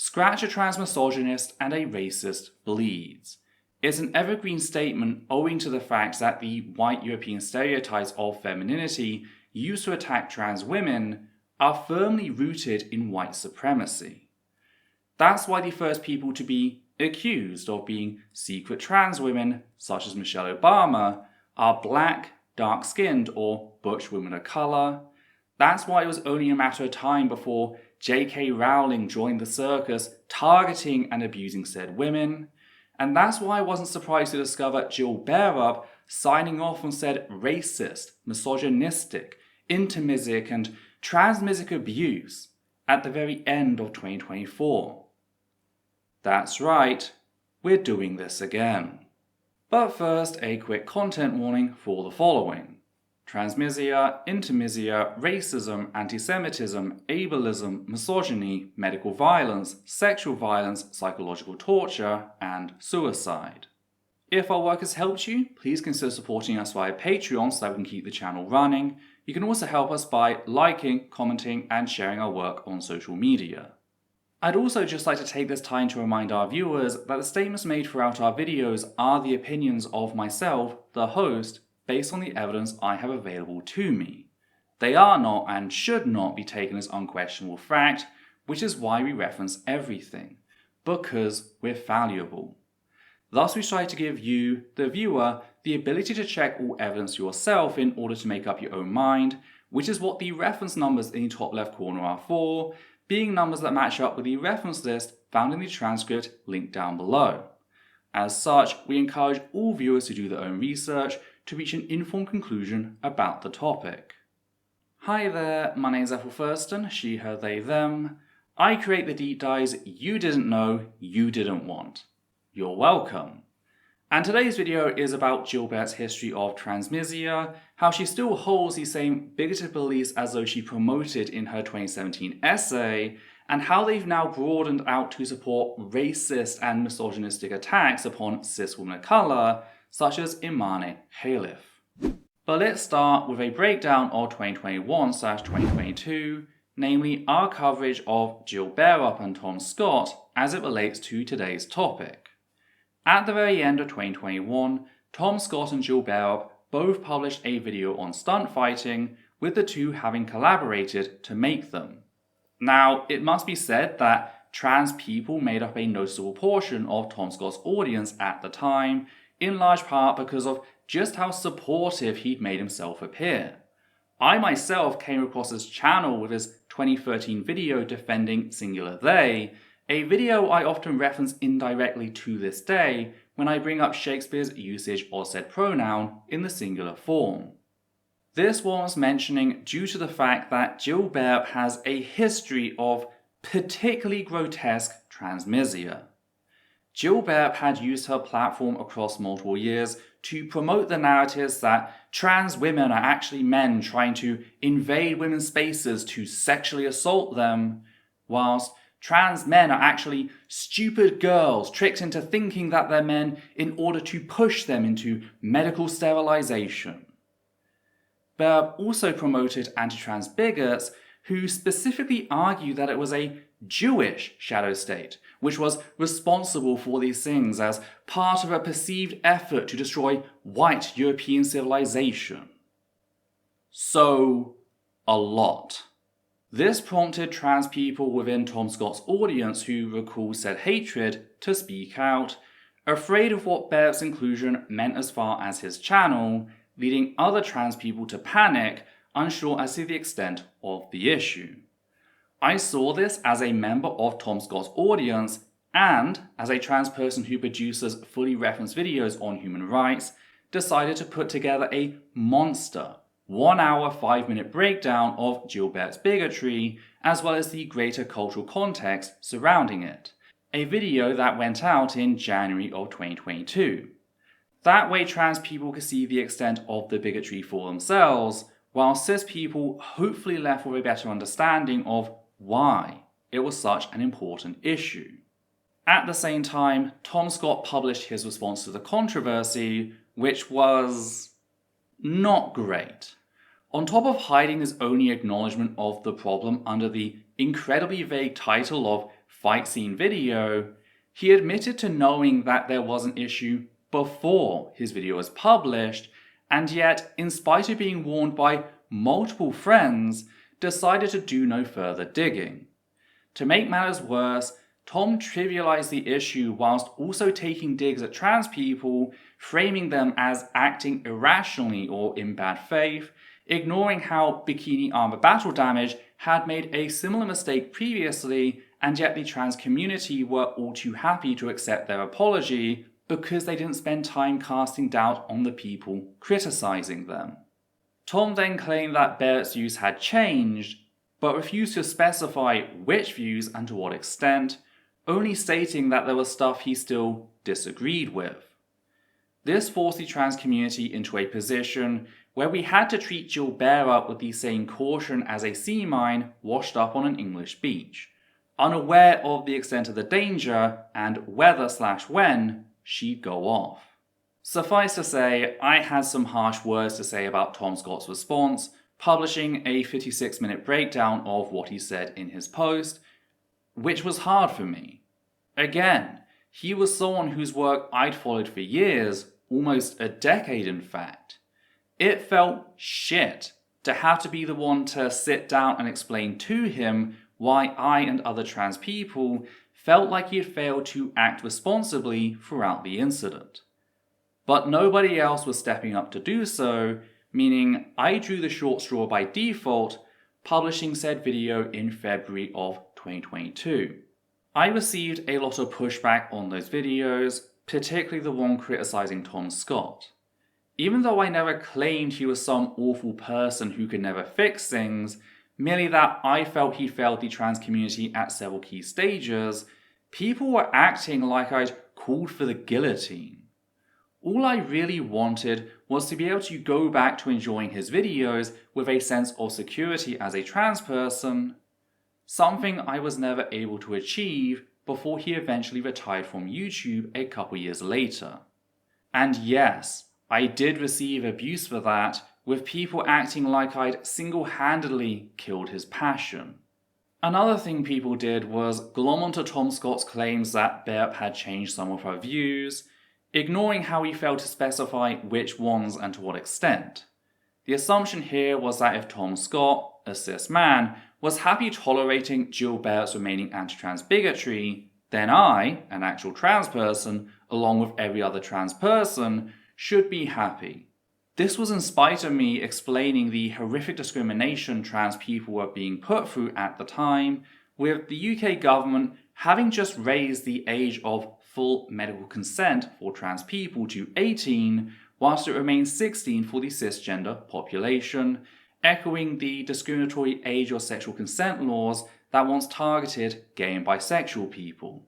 Scratch a trans misogynist and a racist bleeds. It's an evergreen statement owing to the fact that the white European stereotypes of femininity used to attack trans women are firmly rooted in white supremacy. That's why the first people to be accused of being secret trans women, such as Michelle Obama, are black, dark-skinned, or butch women of colour. That's why it was only a matter of time before J.K. Rowling joined the circus targeting and abusing said women. And that's why I wasn't surprised to discover Jill Bearup signing off on said racist, misogynistic, intermisic, and transmisic abuse at the very end of 2024. That's right, we're doing this again. But first, a quick content warning for the following. Transmisia, intermisia, racism, antisemitism, ableism, misogyny, medical violence, sexual violence, psychological torture, and suicide. If our work has helped you, please consider supporting us via Patreon so that we can keep the channel running. You can also help us by liking, commenting, and sharing our work on social media. I'd also just like to take this time to remind our viewers that the statements made throughout our videos are the opinions of myself, the host, based on the evidence I have available to me. They are not and should not be taken as unquestionable fact, which is why we reference everything, because we're fallible. Thus we try to give you, the viewer, the ability to check all evidence yourself in order to make up your own mind, which is what the reference numbers in the top left corner are for, being numbers that match up with the reference list found in the transcript linked down below. As such, we encourage all viewers to do their own research to reach an informed conclusion about the topic. Hi there, my name is Ethel Thurston, she, her, they, them. I create the deep dives you didn't know you didn't want. You're welcome. And today's video is about Jill Bearup's history of transmisia, how she still holds the same bigoted beliefs as those she promoted in her 2017 essay, and how they've now broadened out to support racist and misogynistic attacks upon cis women of colour, such as Imane Khelif. But let's start with a breakdown of 2021/2022, namely our coverage of Jill Bearup and Tom Scott as it relates to today's topic. At the very end of 2021, Tom Scott and Jill Bearup both published a video on stunt fighting, with the two having collaborated to make them. Now, it must be said that trans people made up a noticeable portion of Tom Scott's audience at the time, in large part because of just how supportive he'd made himself appear. I myself came across his channel with his 2013 video defending singular they, a video I often reference indirectly to this day when I bring up Shakespeare's usage of said pronoun in the singular form. This warrants mentioning due to the fact that Jill Bearup has a history of particularly grotesque transmisia. Jill Bearup had used her platform across multiple years to promote the narratives that trans women are actually men trying to invade women's spaces to sexually assault them, whilst trans men are actually stupid girls tricked into thinking that they're men in order to push them into medical sterilization. Bearup also promoted anti-trans bigots who specifically argue that it was a Jewish shadow state which was responsible for these things as part of a perceived effort to destroy white European civilization. So, a lot. This prompted trans people within Tom Scott's audience who recall said hatred to speak out, afraid of what Bearup's inclusion meant as far as his channel, leading other trans people to panic, unsure as to the extent of the issue. I saw this as a member of Tom Scott's audience and, as a trans person who produces fully referenced videos on human rights, decided to put together a monster 1 hour 5-minute breakdown of Jill Bearup's bigotry, as well as the greater cultural context surrounding it. A video that went out in January of 2022. That way trans people could see the extent of the bigotry for themselves, while cis people hopefully left with a better understanding of why it was such an important issue. At the same time, Tom Scott published his response to the controversy, which was not great. On top of hiding his only acknowledgement of the problem under the incredibly vague title of fight scene video, he admitted to knowing that there was an issue before his video was published, and yet, in spite of being warned by multiple friends, decided to do no further digging. To make matters worse, Tom trivialized the issue whilst also taking digs at trans people, framing them as acting irrationally or in bad faith, ignoring how bikini armor battle damage had made a similar mistake previously, and yet the trans community were all too happy to accept their apology because they didn't spend time casting doubt on the people criticizing them. Tom then claimed that Bearup's views had changed, but refused to specify which views and to what extent, only stating that there was stuff he still disagreed with. This forced the trans community into a position where we had to treat Jill Bearup with the same caution as a sea mine washed up on an English beach, unaware of the extent of the danger and whether/when she'd go off. Suffice to say, I had some harsh words to say about Tom Scott's response, publishing a 56-minute breakdown of what he said in his post, which was hard for me. Again, he was someone whose work I'd followed for years, almost a decade in fact. It felt shit to have to be the one to sit down and explain to him why I and other trans people felt like he had failed to act responsibly throughout the incident. But nobody else was stepping up to do so, meaning I drew the short straw by default, publishing said video in February of 2022. I received a lot of pushback on those videos, particularly the one criticizing Tom Scott. Even though I never claimed he was some awful person who could never fix things, merely that I felt he failed the trans community at several key stages, people were acting like I'd called for the guillotine. All I really wanted was to be able to go back to enjoying his videos with a sense of security as a trans person, something I was never able to achieve before he eventually retired from YouTube a couple years later. And yes, I did receive abuse for that, with people acting like I'd single-handedly killed his passion. Another thing people did was glom onto Tom Scott's claims that Bearup had changed some of her views, ignoring how he failed to specify which ones and to what extent. The assumption here was that if Tom Scott, a cis man, was happy tolerating Jill Bearup's remaining anti-trans bigotry, then I, an actual trans person, along with every other trans person, should be happy. This was in spite of me explaining the horrific discrimination trans people were being put through at the time, with the UK government having just raised the age of full medical consent for trans people to 18, whilst it remains 16 for the cisgender population, echoing the discriminatory age or sexual consent laws that once targeted gay and bisexual people.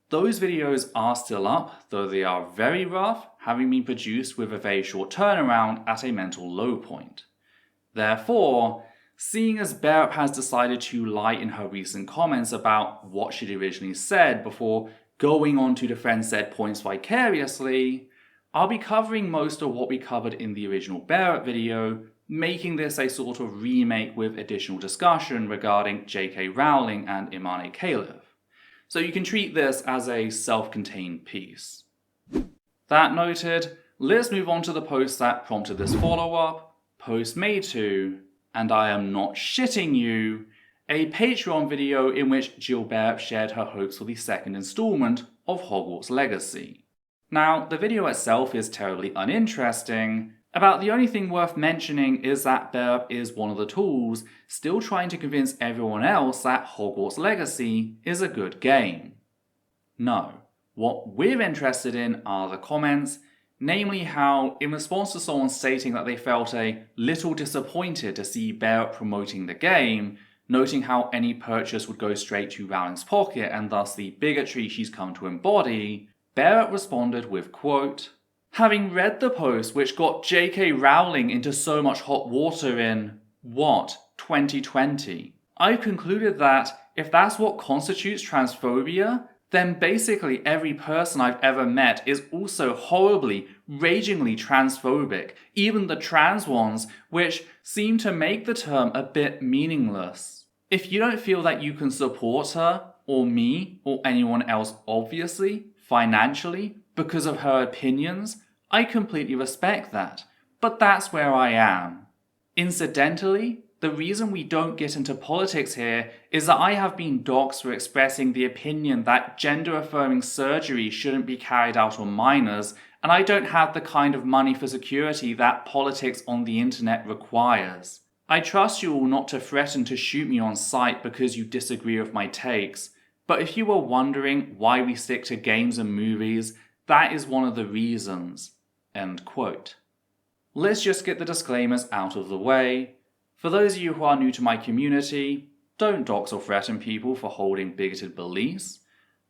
Those videos are still up, though they are very rough, having been produced with a very short turnaround at a mental low point. Therefore, seeing as Bearup has decided to lie in her recent comments about what she'd originally said before going on to defend said points vicariously, I'll be covering most of what we covered in the original Bearup video, making this a sort of remake with additional discussion regarding J.K. Rowling and Imane Khelif. So you can treat this as a self-contained piece. That noted, let's move on to the post that prompted this follow-up, post made to, and I am not shitting you, a Patreon video in which Jill Bearup shared her hopes for the second installment of Hogwarts Legacy. Now, the video itself is terribly uninteresting. About the only thing worth mentioning is that Bearup is one of the tools still trying to convince everyone else that Hogwarts Legacy is a good game. No, what we're interested in are the comments, namely how, in response to someone stating that they felt a little disappointed to see Bearup promoting the game, noting how any purchase would go straight to Rowling's pocket and thus the bigotry she's come to embody, Bearup responded with, quote, "Having read the post which got J.K. Rowling into so much hot water in, 2020, I've concluded that if that's what constitutes transphobia, then basically every person I've ever met is also horribly, ragingly transphobic, even the trans ones, which seem to make the term a bit meaningless. If you don't feel that you can support her, or me or anyone else obviously, financially, because of her opinions, I completely respect that. But that's where I am. Incidentally, the reason we don't get into politics here is that I have been doxxed for expressing the opinion that gender-affirming surgery shouldn't be carried out on minors, and I don't have the kind of money for security that politics on the internet requires. I trust you all not to threaten to shoot me on sight because you disagree with my takes, but if you were wondering why we stick to games and movies, that is one of the reasons." End quote. Let's just get the disclaimers out of the way. For those of you who are new to my community, don't dox or threaten people for holding bigoted beliefs.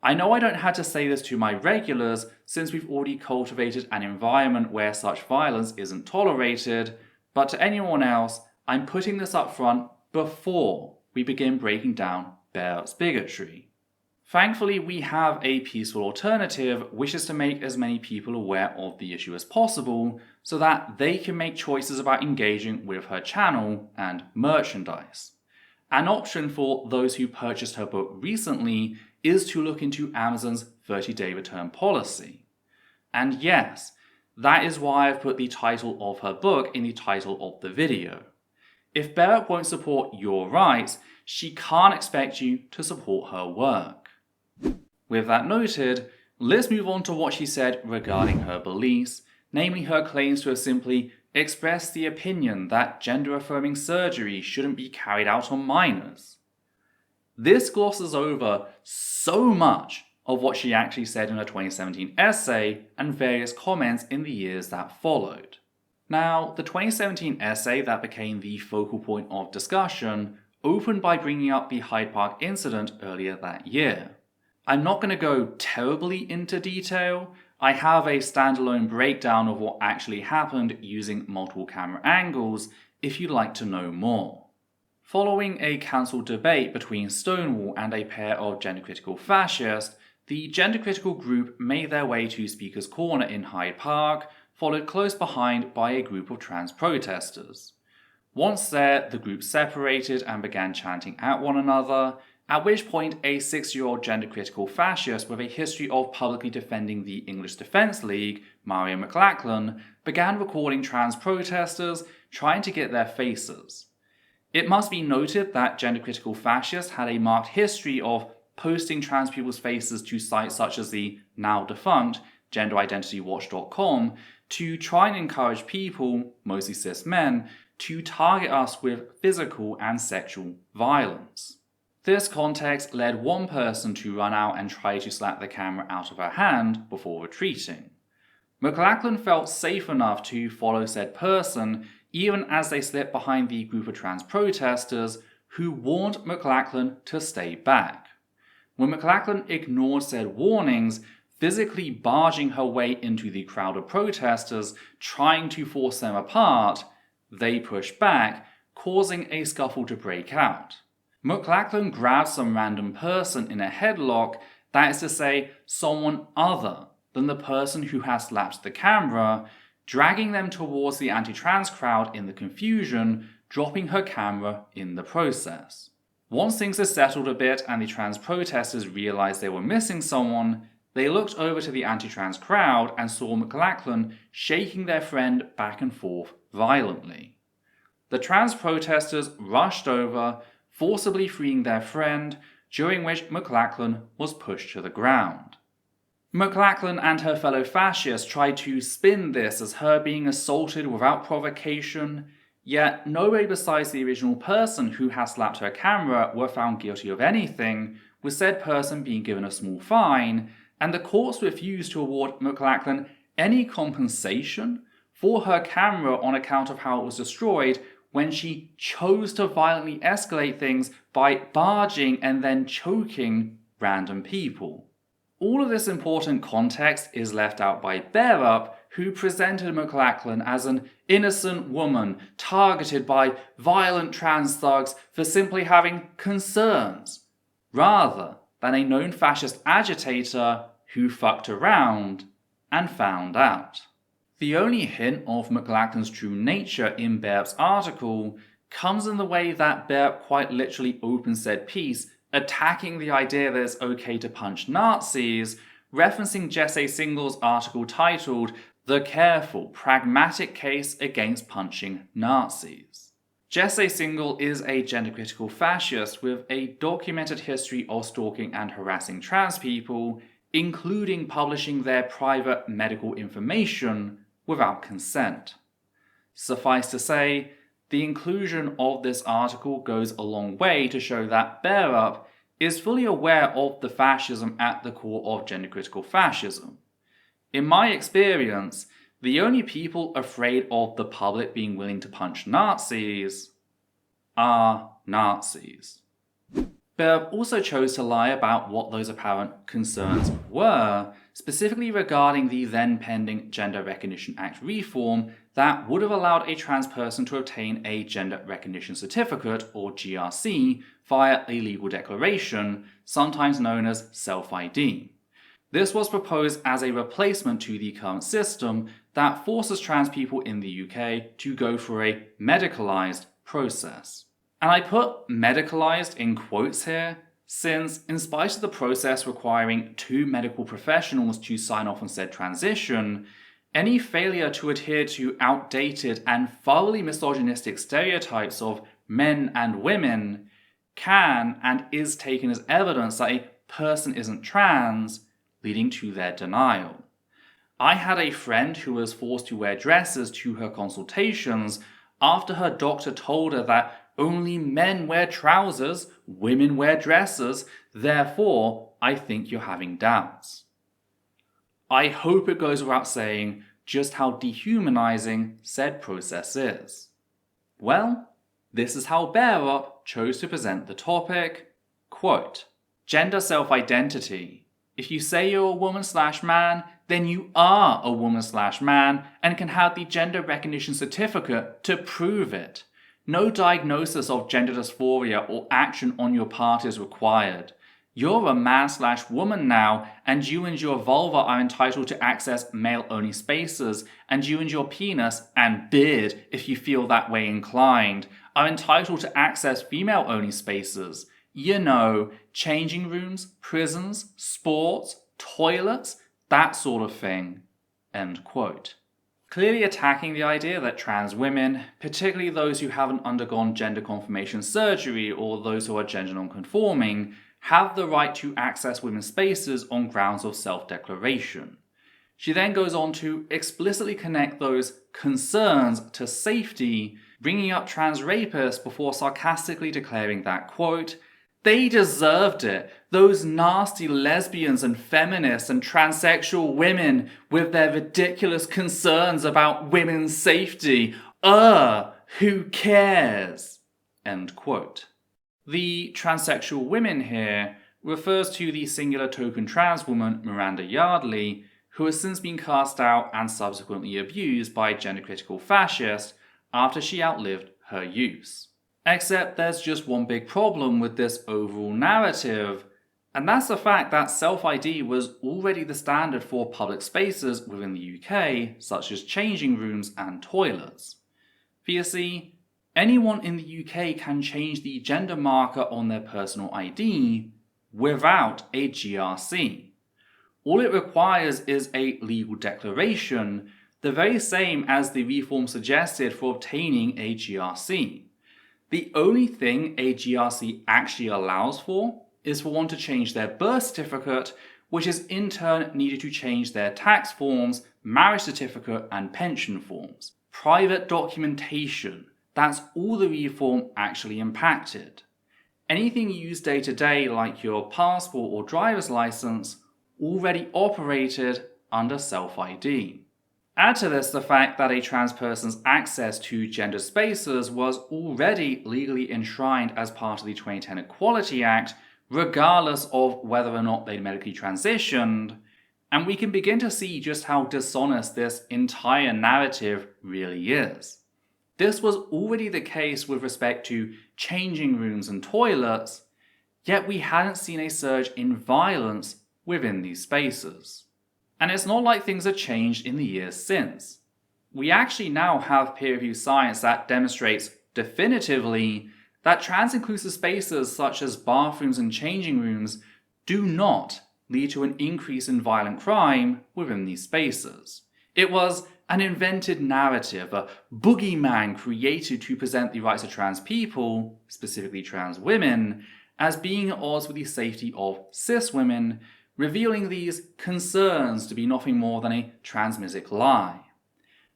I know I don't have to say this to my regulars since we've already cultivated an environment where such violence isn't tolerated, but to anyone else, I'm putting this up front before we begin breaking down Bearup's bigotry. Thankfully, we have a peaceful alternative which is to make as many people aware of the issue as possible so that they can make choices about engaging with her channel and merchandise. An option for those who purchased her book recently is to look into Amazon's 30-day return policy. And yes, that is why I've put the title of her book in the title of the video. If Bearup won't support your rights, she can't expect you to support her work. With that noted, let's move on to what she said regarding her beliefs, namely her claims to have simply expressed the opinion that gender-affirming surgery shouldn't be carried out on minors. This glosses over so much of what she actually said in her 2017 essay and various comments in the years that followed. Now, the 2017 essay that became the focal point of discussion opened by bringing up the Hyde Park incident earlier that year. I'm not going to go terribly into detail. I have a standalone breakdown of what actually happened using multiple camera angles if you'd like to know more. Following a cancelled debate between Stonewall and a pair of gender-critical fascists, the gender-critical group made their way to Speaker's Corner in Hyde Park, followed close behind by a group of trans protesters. Once there, the group separated and began chanting at one another, at which point a 6-year-old gender-critical fascist with a history of publicly defending the English Defence League, Mario McLachlan, began recording trans protesters trying to get their faces. It must be noted that gender-critical fascists had a marked history of posting trans people's faces to sites such as the now-defunct genderidentitywatch.com to try and encourage people, mostly cis men, to target us with physical and sexual violence. This context led one person to run out and try to slap the camera out of her hand before retreating. McLachlan felt safe enough to follow said person even as they slipped behind the group of trans protesters who warned McLachlan to stay back. When McLachlan ignored said warnings, physically barging her way into the crowd of protesters trying to force them apart, they pushed back, causing a scuffle to break out. McLachlan grabbed some random person in a headlock, that is to say, someone other than the person who had slapped the camera, dragging them towards the anti-trans crowd in the confusion, dropping her camera in the process. Once things had settled a bit and the trans protesters realized they were missing someone, they looked over to the anti-trans crowd and saw McLachlan shaking their friend back and forth violently. The trans protesters rushed over, forcibly freeing their friend, during which McLachlan was pushed to the ground. McLachlan and her fellow fascists tried to spin this as her being assaulted without provocation, yet nobody besides the original person who had slapped her camera were found guilty of anything, with said person being given a small fine, and the courts refused to award McLachlan any compensation for her camera on account of how it was destroyed when she chose to violently escalate things by barging and then choking random people. All of this important context is left out by Bearup, who presented McLachlan as an innocent woman targeted by violent trans thugs for simply having concerns, rather than a known fascist agitator who fucked around and found out. The only hint of McLachlan's true nature in Bearup's article comes in the way that Bearup quite literally opens said piece attacking the idea that it's okay to punch Nazis, referencing Jesse Single's article titled "The Careful, Pragmatic Case Against Punching Nazis." Jesse Single is a gender-critical fascist with a documented history of stalking and harassing trans people, including publishing their private medical information without consent. Suffice to say, the inclusion of this article goes a long way to show that Bearup is fully aware of the fascism at the core of gender-critical fascism. In my experience, the only people afraid of the public being willing to punch Nazis are Nazis. Bearup also chose to lie about what those apparent concerns were, specifically regarding the then pending Gender Recognition Act reform that would have allowed a trans person to obtain a Gender Recognition Certificate, or GRC, via a legal declaration, sometimes known as self-ID. This was proposed as a replacement to the current system that forces trans people in the UK to go through a medicalised process. And I put medicalised in quotes here, since in spite of the process requiring 2 medical professionals to sign off on said transition, any failure to adhere to outdated and thoroughly misogynistic stereotypes of men and women can and is taken as evidence that a person isn't trans, leading to their denial. I had a friend who was forced to wear dresses to her consultations after her doctor told her that only men wear trousers, women wear dresses, therefore I think you're having doubts. I hope it goes without saying just how dehumanizing said process is. Well, this is how Bearup chose to present the topic. Quote, "Gender self-identity. If you say you're a woman/man, then you are a woman/man and can have the gender recognition certificate to prove it. No diagnosis of gender dysphoria or action on your part is required. You're a man/woman now, and you and your vulva are entitled to access male-only spaces, and you and your penis, and beard, if you feel that way inclined, are entitled to access female-only spaces. You know, changing rooms, prisons, sports, toilets, that sort of thing." End quote. Clearly attacking the idea that trans women, particularly those who haven't undergone gender confirmation surgery or those who are gender non-conforming, have the right to access women's spaces on grounds of self-declaration. She then goes on to explicitly connect those concerns to safety, bringing up trans rapists before sarcastically declaring that, quote, "They deserved it, those nasty lesbians and feminists and transsexual women with their ridiculous concerns about women's safety. Who cares?" End quote. The transsexual women here refers to the singular token trans woman Miranda Yardley, who has since been cast out and subsequently abused by gender-critical fascists after she outlived her use. Except there's just one big problem with this overall narrative, and that's the fact that self-ID was already the standard for public spaces within the UK, such as changing rooms and toilets. For you see, anyone in the UK can change the gender marker on their personal ID without a GRC. All it requires is a legal declaration, the very same as the reform suggested for obtaining a GRC. The only thing a GRC actually allows for is for one to change their birth certificate, which is in turn needed to change their tax forms, marriage certificate, and pension forms. Private documentation, that's all the reform actually impacted. Anything you use day to day, like your passport or driver's license, already operated under self-ID. Add to this the fact that a trans person's access to gender spaces was already legally enshrined as part of the 2010 Equality Act, regardless of whether or not they'd medically transitioned, and we can begin to see just how dishonest this entire narrative really is. This was already the case with respect to changing rooms and toilets, yet we hadn't seen a surge in violence within these spaces. And it's not like things have changed in the years since. We actually now have peer-reviewed science that demonstrates definitively that trans-inclusive spaces such as bathrooms and changing rooms do not lead to an increase in violent crime within these spaces. It was an invented narrative, a boogeyman created to present the rights of trans people, specifically trans women, as being at odds with the safety of cis women, revealing these concerns to be nothing more than a transmisic lie.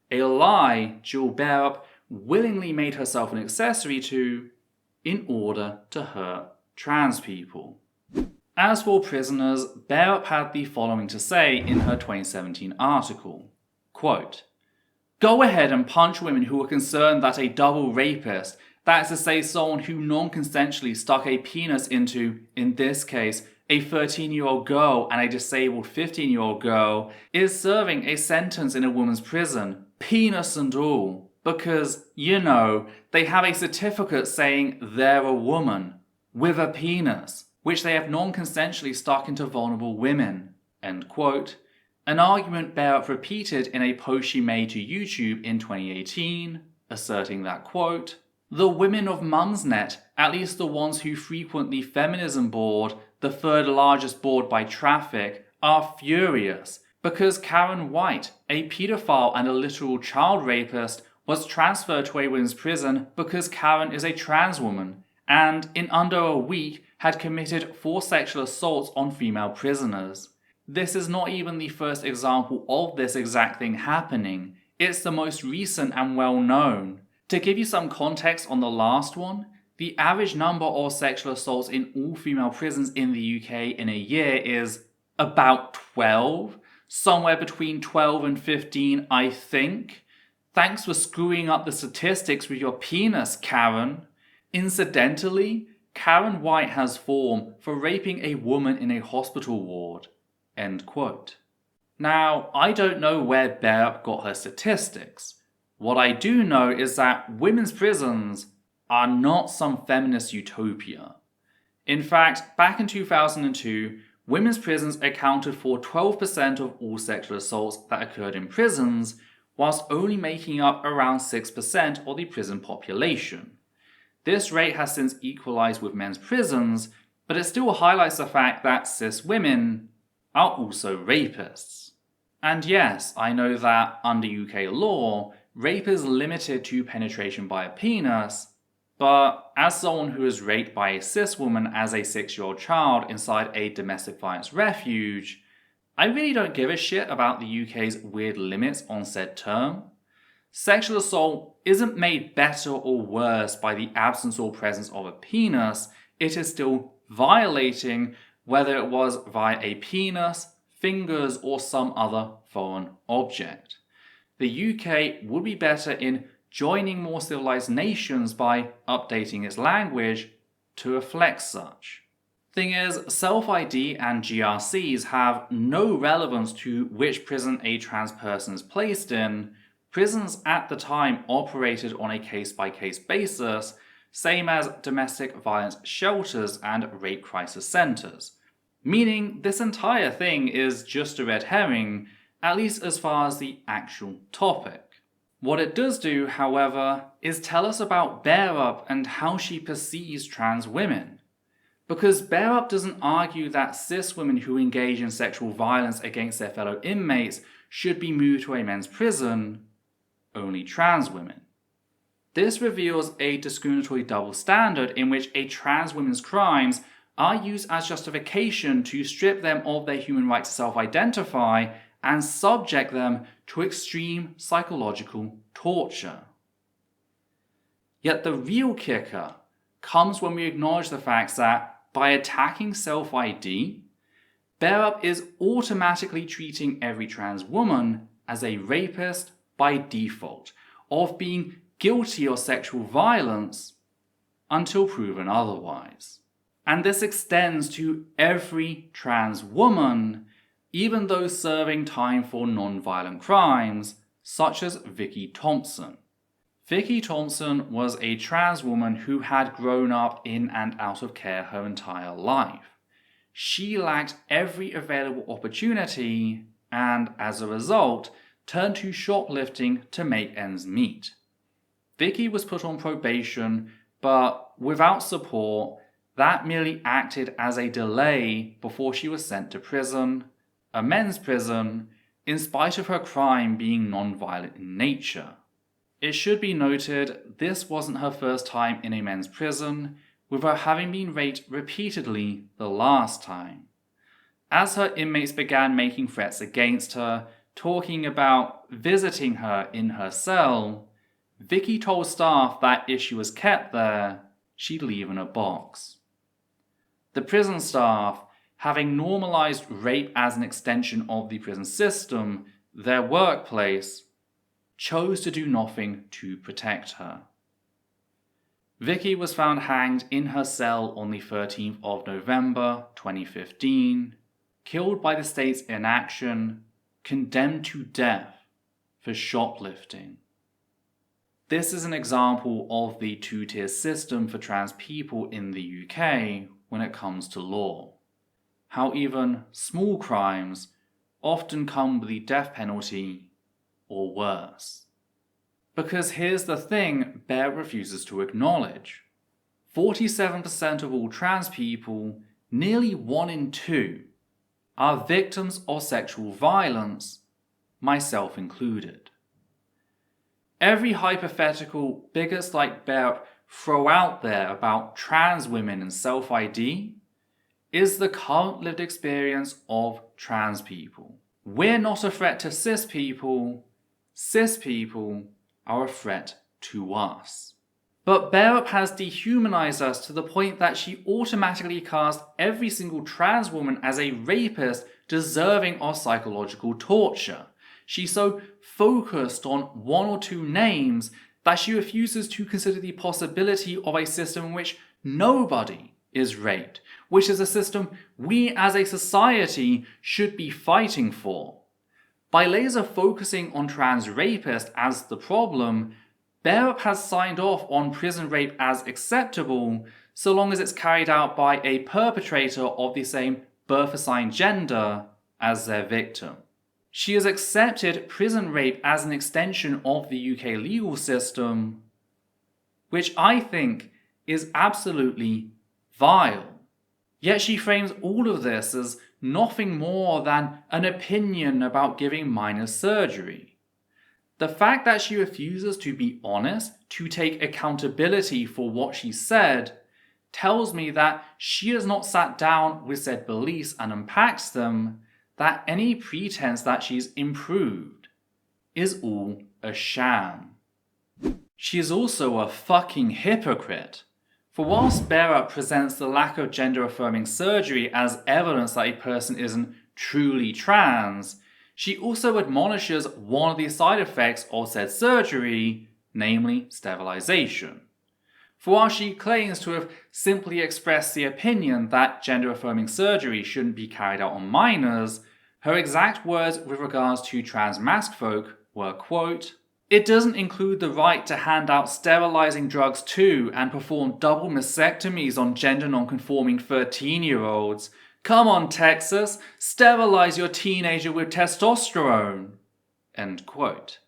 A lie Jill Bearup willingly made herself an accessory to in order to hurt trans people. As for prisoners, Bearup had the following to say in her 2017 article, quote, "Go ahead and punch women who are concerned that a double rapist, that is to say someone who non-consensually stuck a penis into, in this case, a 13-year-old girl and a disabled 15-year-old girl, is serving a sentence in a woman's prison, penis and all, because, you know, they have a certificate saying they're a woman, with a penis, which they have non-consensually stuck into vulnerable women," end quote. An argument Bearup repeated in a post she made to YouTube in 2018, asserting that, quote, "The women of Mumsnet, at least the ones who frequent the feminism board, the third largest board by traffic, are furious because Karen White, a paedophile and a literal child rapist, was transferred to a women's prison because Karen is a trans woman, and in under a week had committed 4 sexual assaults on female prisoners. This is not even the first example of this exact thing happening, it's the most recent and well known. To give you some context on the last one, the average number of sexual assaults in all female prisons in the UK in a year is about 12, somewhere between 12 and 15 I think. Thanks for screwing up the statistics with your penis, Karen." Incidentally, Karen White has form for raping a woman in a hospital ward, end quote. Now, I don't know where Bearup got her statistics. What I do know is that women's prisons are not some feminist utopia. In fact, back in 2002, women's prisons accounted for 12% of all sexual assaults that occurred in prisons, whilst only making up around 6% of the prison population. This rate has since equalised with men's prisons, but it still highlights the fact that cis women are also rapists. And yes, I know that under UK law, rape is limited to penetration by a penis, but as someone who was raped by a cis woman as a 6-year-old child inside a domestic violence refuge, I really don't give a shit about the UK's weird limits on said term. Sexual assault isn't made better or worse by the absence or presence of a penis, it is still violating whether it was via a penis, fingers, or some other foreign object. The UK would be better in joining more civilized nations by updating its language to reflect such. Thing is, self-ID and GRCs have no relevance to which prison a trans person is placed in. Prisons at the time operated on a case-by-case basis, same as domestic violence shelters and rape crisis centres. Meaning this entire thing is just a red herring, at least as far as the actual topic. What it does do, however, is tell us about Bearup and how she perceives trans women. Because Bearup doesn't argue that cis women who engage in sexual violence against their fellow inmates should be moved to a men's prison, only trans women. This reveals a discriminatory double standard in which a trans woman's crimes are used as justification to strip them of their human right to self-identify and subject them to extreme psychological torture. Yet the real kicker comes when we acknowledge the fact that by attacking self-ID, Bearup is automatically treating every trans woman as a rapist by default, of being guilty of sexual violence until proven otherwise. And this extends to every trans woman, even those serving time for non-violent crimes, such as Vicky Thompson. Vicky Thompson was a trans woman who had grown up in and out of care her entire life. She lacked every available opportunity and, as a result, turned to shoplifting to make ends meet. Vicky was put on probation, but without support, that merely acted as a delay before she was sent to prison, a men's prison, in spite of her crime being non-violent in nature. It should be noted this wasn't her first time in a men's prison, with her having been raped repeatedly the last time. As her inmates began making threats against her, talking about visiting her in her cell, Vicky told staff that if she was kept there, she'd leave in a box. The prison staff, having normalized rape as an extension of the prison system, their workplace, chose to do nothing to protect her. Vicky was found hanged in her cell on the 13th of November 2015, killed by the state's inaction, condemned to death for shoplifting. This is an example of the two-tier system for trans people in the UK when it comes to law. How even small crimes often come with the death penalty or worse. Because here's the thing Bearup refuses to acknowledge. 47% of all trans people, nearly 1 in 2, are victims of sexual violence, myself included. Every hypothetical bigots like Bearup throw out there about trans women and self-ID is the current lived experience of trans people. We're not a threat to cis people are a threat to us. But Bearup has dehumanized us to the point that she automatically cast every single trans woman as a rapist deserving of psychological torture. She's so focused on 1 or 2 names that she refuses to consider the possibility of a system in which nobody is raped, which is a system we as a society should be fighting for. By laser focusing on trans rapists as the problem, Bearup has signed off on prison rape as acceptable so long as it's carried out by a perpetrator of the same birth-assigned gender as their victim. She has accepted prison rape as an extension of the UK legal system, which I think is absolutely vile. Yet she frames all of this as nothing more than an opinion about giving minor surgery. The fact that she refuses to be honest, to take accountability for what she said, tells me that she has not sat down with said beliefs and unpacked them, that any pretense that she's improved is all a sham. She is also a fucking hypocrite. For whilst Bearup presents the lack of gender-affirming surgery as evidence that a person isn't truly trans, she also admonishes one of the side effects of said surgery, namely sterilization. For while she claims to have simply expressed the opinion that gender-affirming surgery shouldn't be carried out on minors, her exact words with regards to trans masked folk were, quote, "It doesn't include the right to hand out sterilizing drugs to and perform double mastectomies on gender non-conforming 13-year-olds. Come on, Texas, sterilize your teenager with testosterone." End quote.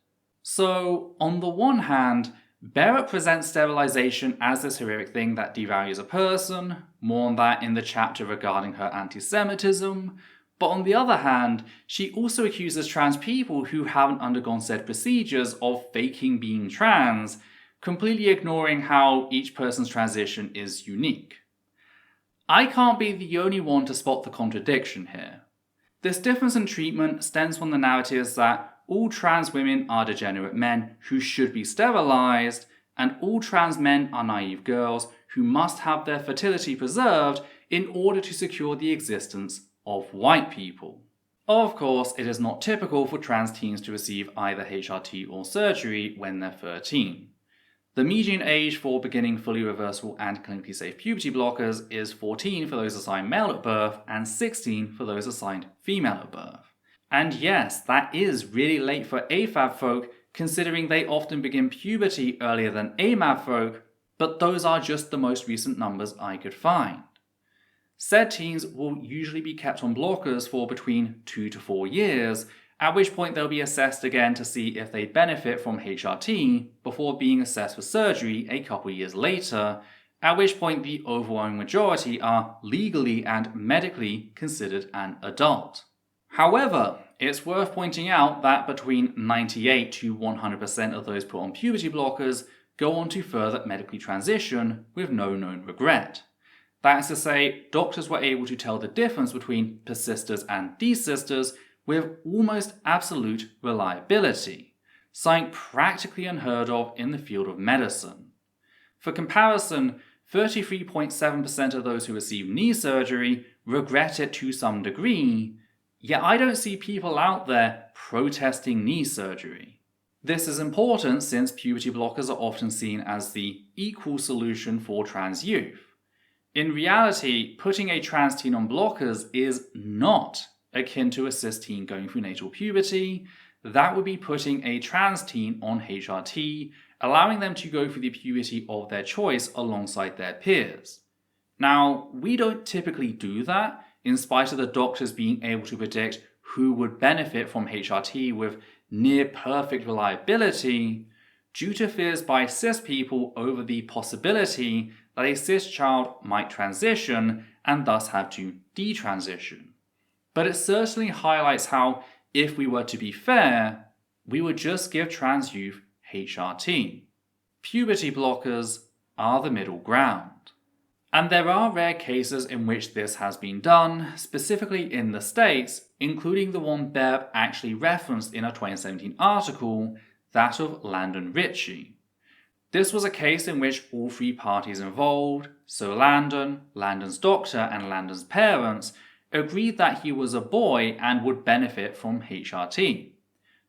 So, on the one hand, Bearup presents sterilization as this horrific thing that devalues a person, more on that in the chapter regarding her antisemitism, but on the other hand, she also accuses trans people who haven't undergone said procedures of faking being trans, completely ignoring how each person's transition is unique. I can't be the only one to spot the contradiction here. This difference in treatment stems from the narratives that all trans women are degenerate men who should be sterilized, and all trans men are naive girls who must have their fertility preserved in order to secure the existence of white people. Of course, it is not typical for trans teens to receive either HRT or surgery when they're 13. The median age for beginning fully reversible and clinically safe puberty blockers is 14 for those assigned male at birth and 16 for those assigned female at birth. And yes, that is really late for AFAB folk, considering they often begin puberty earlier than AMAB folk, but those are just the most recent numbers I could find. Said teens will usually be kept on blockers for between 2 to 4 years, at which point they'll be assessed again to see if they benefit from HRT before being assessed for surgery a couple years later, at which point the overwhelming majority are legally and medically considered an adult. However, it's worth pointing out that between 98 to 100% of those put on puberty blockers go on to further medically transition with no known regret. That is to say, doctors were able to tell the difference between persisters and desisters with almost absolute reliability, something practically unheard of in the field of medicine. For comparison, 33.7% of those who receive knee surgery regret it to some degree, yet I don't see people out there protesting knee surgery. This is important since puberty blockers are often seen as the equal solution for trans youth. In reality, putting a trans teen on blockers is not akin to a cis teen going through natal puberty. That would be putting a trans teen on HRT, allowing them to go through the puberty of their choice alongside their peers. Now, we don't typically do that, in spite of the doctors being able to predict who would benefit from HRT with near perfect reliability, due to fears by cis people over the possibility that a cis child might transition and thus have to detransition. But it certainly highlights how, if we were to be fair, we would just give trans youth HRT. Puberty blockers are the middle ground. And there are rare cases in which this has been done, specifically in the States, including the one Bearup actually referenced in a 2017 article, that of Landon Ritchie. This was a case in which all three parties involved, so Landon, Landon's doctor, and Landon's parents, agreed that he was a boy and would benefit from HRT.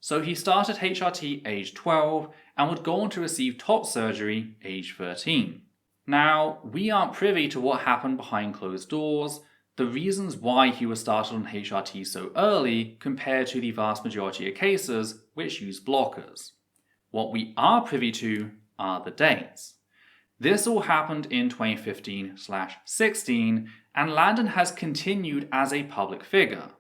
So he started HRT age 12 and would go on to receive top surgery age 13. Now, we aren't privy to what happened behind closed doors, the reasons why he was started on HRT so early compared to the vast majority of cases which use blockers. What we are privy to are the dates. This all happened in 2015/16, and Landon has continued as a public figure.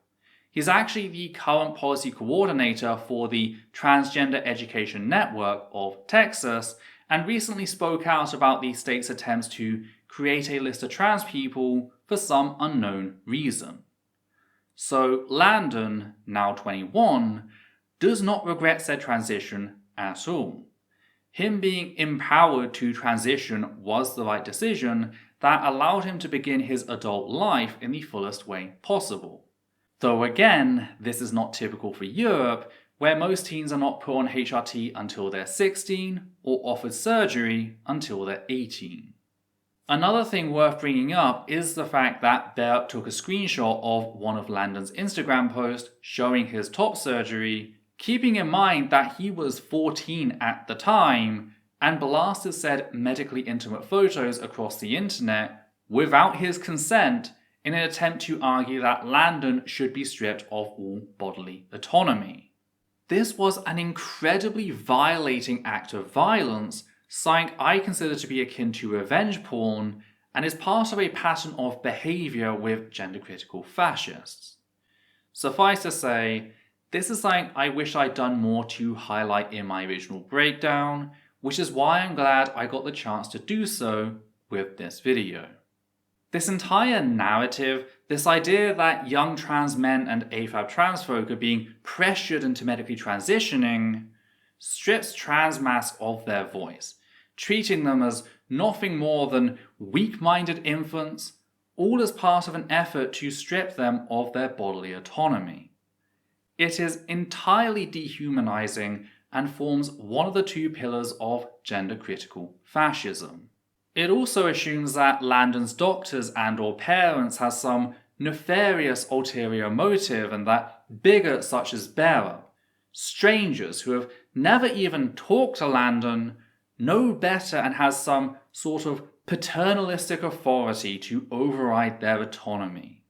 He's actually the current policy coordinator for the Transgender Education Network of Texas, and recently spoke out about the state's attempts to create a list of trans people for some unknown reason. So Landon, now 21, does not regret said transition at all. Him being empowered to transition was the right decision that allowed him to begin his adult life in the fullest way possible. Though again, this is not typical for Europe, where most teens are not put on HRT until they're 16 or offered surgery until they're 18. Another thing worth bringing up is the fact that Bearup took a screenshot of one of Landon's Instagram posts showing his top surgery, keeping in mind that he was 14 at the time, and blasted said medically intimate photos across the internet without his consent in an attempt to argue that Landon should be stripped of all bodily autonomy. This was an incredibly violating act of violence, something I consider to be akin to revenge porn, and is part of a pattern of behaviour with gender-critical fascists. Suffice to say, this is something I wish I'd done more to highlight in my original breakdown, which is why I'm glad I got the chance to do so with this video. This entire narrative, this idea that young trans men and AFAB trans folk are being pressured into medically transitioning, strips trans masks of their voice, treating them as nothing more than weak-minded infants, all as part of an effort to strip them of their bodily autonomy. It is entirely dehumanizing and forms one of the two pillars of gender-critical fascism. It also assumes that Landon's doctors and/or parents has some nefarious ulterior motive, and that bigots such as Bearup, strangers who have never even talked to Landon, know better and has some sort of paternalistic authority to override their autonomy.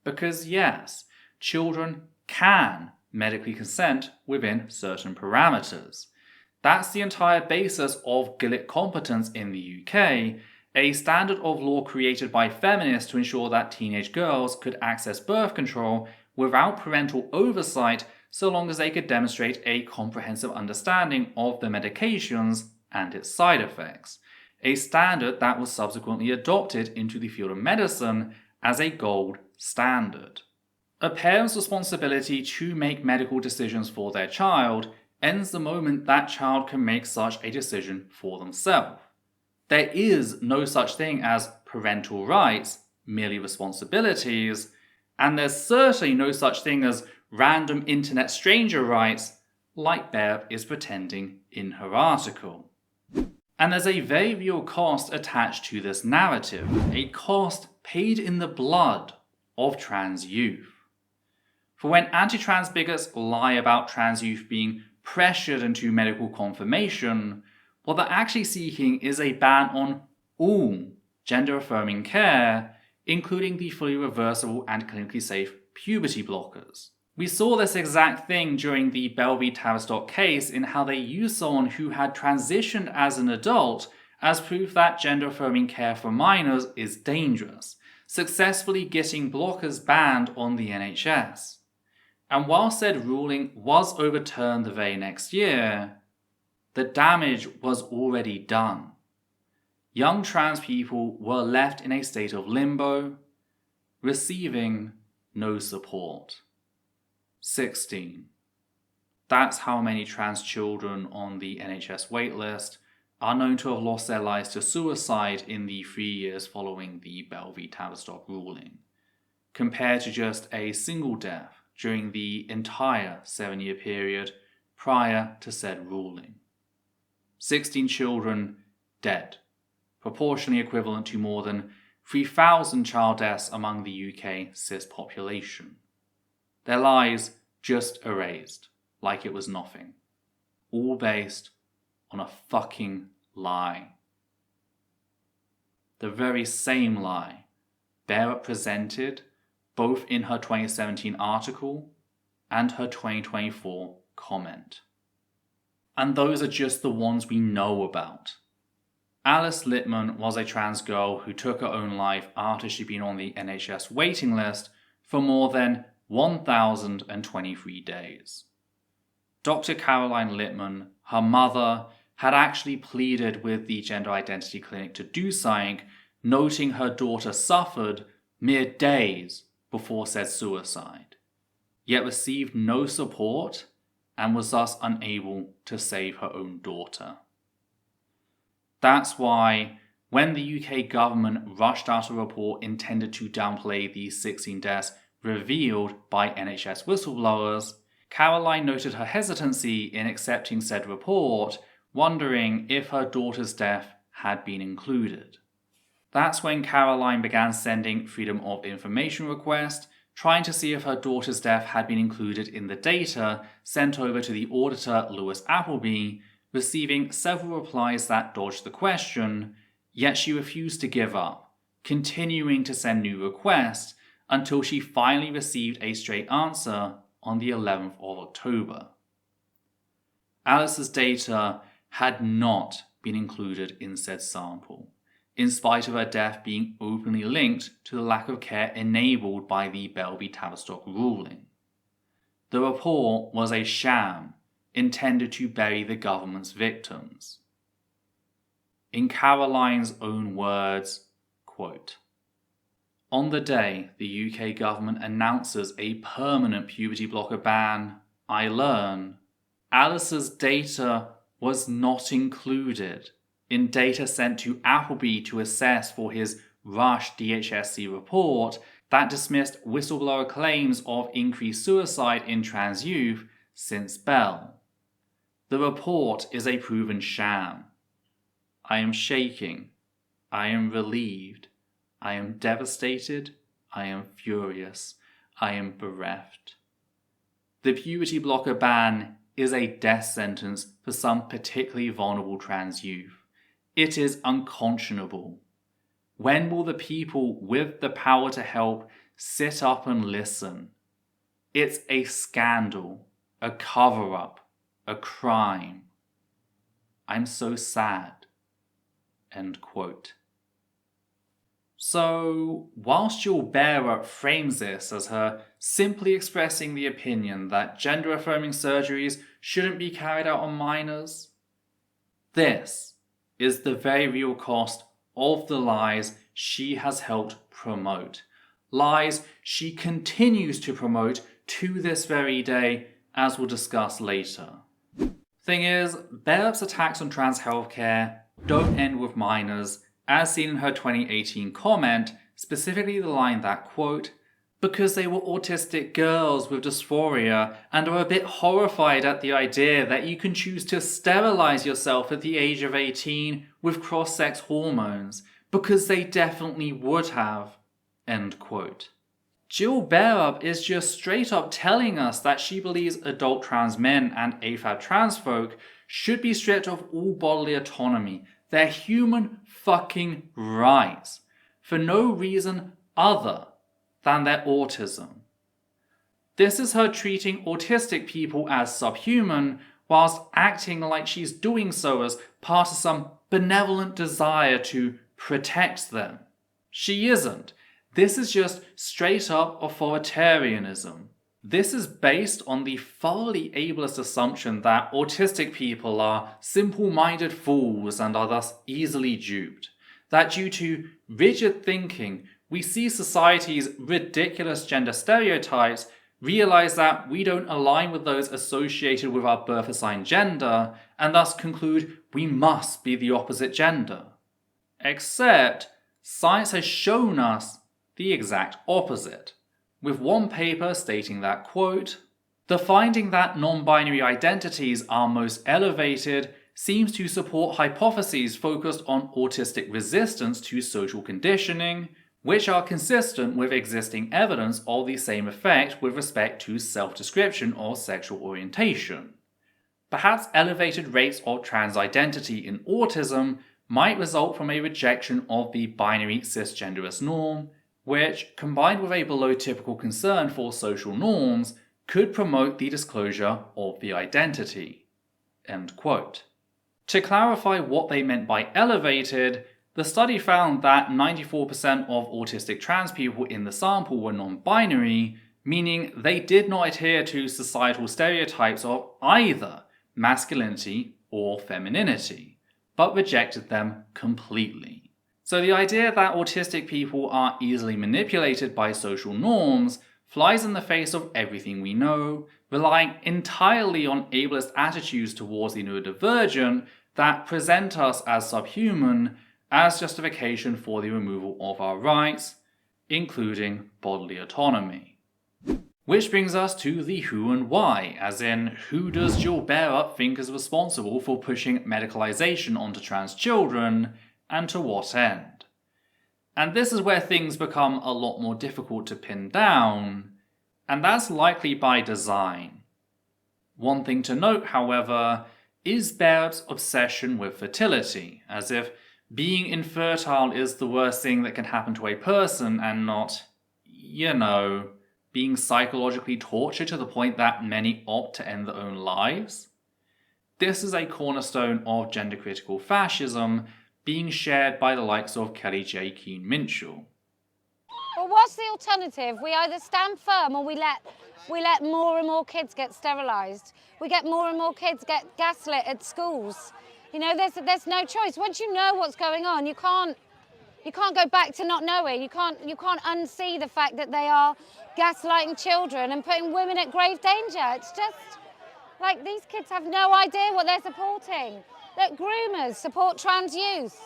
Because yes, children can medically consent within certain parameters. That's the entire basis of Gillick competence in the UK, a standard of law created by feminists to ensure that teenage girls could access birth control without parental oversight, so long as they could demonstrate a comprehensive understanding of the medications and its side effects, a standard that was subsequently adopted into the field of medicine as a gold standard. A parent's responsibility to make medical decisions for their child ends the moment that child can make such a decision for themselves. There is no such thing as parental rights, merely responsibilities, and there's certainly no such thing as random internet stranger rights, like Bearup is pretending in her article. And there's a very real cost attached to this narrative, a cost paid in the blood of trans youth. For when anti-trans bigots lie about trans youth being pressured into medical confirmation, what they're actually seeking is a ban on all gender-affirming care, including the fully reversible and clinically safe puberty blockers. We saw this exact thing during the Bell v. Tavistock case in how they used someone who had transitioned as an adult as proof that gender-affirming care for minors is dangerous, successfully getting blockers banned on the NHS. And while said ruling was overturned the very next year, the damage was already done. Young trans people were left in a state of limbo, receiving no support. 16. That's how many trans children on the NHS waitlist are known to have lost their lives to suicide in the 3 years following the Bell v. Tavistock ruling, compared to just a single death during the entire 7-year period prior to said ruling. 16 children dead, proportionally equivalent to more than 3,000 child deaths among the UK cis population. Their lives just erased, like it was nothing. All based on a fucking lie. The very same lie Bearup presented both in her 2017 article and her 2024 comment. And those are just the ones we know about. Alice Littman was a trans girl who took her own life after she'd been on the NHS waiting list for more than 1,023 days. Dr. Caroline Littman, her mother, had actually pleaded with the Gender Identity Clinic to do something, noting her daughter suffered mere days before said suicide, yet received no support and was thus unable to save her own daughter. That's why, when the UK government rushed out a report intended to downplay the 16 deaths revealed by NHS whistleblowers, Caroline noted her hesitancy in accepting said report, wondering if her daughter's death had been included. That's when Caroline began sending Freedom of Information requests, trying to see if her daughter's death had been included in the data sent over to the auditor Lewis Appleby, receiving several replies that dodged the question, yet she refused to give up, continuing to send new requests until she finally received a straight answer on the 11th of October. Alice's data had not been included in said sample, in spite of her death being openly linked to the lack of care enabled by the Bell v. Tavistock ruling. The report was a sham intended to bury the government's victims. In Caroline's own words, quote, "On the day the UK government announces a permanent puberty blocker ban, I learn Alice's data was not included in data sent to Appleby to assess for his rushed DHSC report that dismissed whistleblower claims of increased suicide in trans youth since Bell. The report is a proven sham. I am shaking. I am relieved. I am devastated. I am furious. I am bereft. The puberty blocker ban is a death sentence for some particularly vulnerable trans youth. It is unconscionable. When will the people with the power to help sit up and listen? It's a scandal, a cover-up, a crime. I'm so sad." End quote. So, whilst Bearup frames this as her simply expressing the opinion that gender-affirming surgeries shouldn't be carried out on minors? This is the very real cost of the lies she has helped promote. Lies she continues to promote to this very day, as we'll discuss later. Thing is, Bearup's attacks on trans healthcare don't end with minors, as seen in her 2018 comment, specifically the line that, quote, because they were autistic girls with dysphoria and are a bit horrified at the idea that you can choose to sterilize yourself at the age of 18 with cross-sex hormones, because they definitely would have, end quote. Jill Bearup is just straight up telling us that she believes adult trans men and AFAB trans folk should be stripped of all bodily autonomy, their human fucking rights, for no reason other than their autism. This is her treating autistic people as subhuman, whilst acting like she's doing so as part of some benevolent desire to protect them. She isn't. This is just straight up authoritarianism. This is based on the thoroughly ableist assumption that autistic people are simple-minded fools and are thus easily duped. That due to rigid thinking, we see society's ridiculous gender stereotypes, realize that we don't align with those associated with our birth assigned gender, and thus conclude we must be the opposite gender. Except, science has shown us the exact opposite, with one paper stating that, quote, the finding that non-binary identities are most elevated seems to support hypotheses focused on autistic resistance to social conditioning, which are consistent with existing evidence of the same effect with respect to self-description or sexual orientation. Perhaps elevated rates of trans identity in autism might result from a rejection of the binary cisgenderist norm, which, combined with a below-typical concern for social norms, could promote the disclosure of the identity. End quote. To clarify what they meant by elevated, the study found that 94% of autistic trans people in the sample were non-binary, meaning they did not adhere to societal stereotypes of either masculinity or femininity, but rejected them completely. So the idea that autistic people are easily manipulated by social norms flies in the face of everything we know, relying entirely on ableist attitudes towards the neurodivergent that present us as subhuman as justification for the removal of our rights, including bodily autonomy. Which brings us to the who and why, as in, who does Jill Bearup think is responsible for pushing medicalization onto trans children, and to what end? And this is where things become a lot more difficult to pin down, and that's likely by design. One thing to note, however, is Bearup's obsession with fertility, as if being infertile is the worst thing that can happen to a person and not, being psychologically tortured to the point that many opt to end their own lives. This is a cornerstone of gender-critical fascism, being shared by the likes of Kelly J. Keane Minshall. Well, what's the alternative? We either stand firm or we let more and more kids get sterilised. We get more and more kids get gaslit at schools. There's no choice. Once you know what's going on, you can't go back to not knowing. You can't unsee the fact that they are gaslighting children and putting women at grave danger. It's just like these kids have no idea what they're supporting. That groomers support trans youth.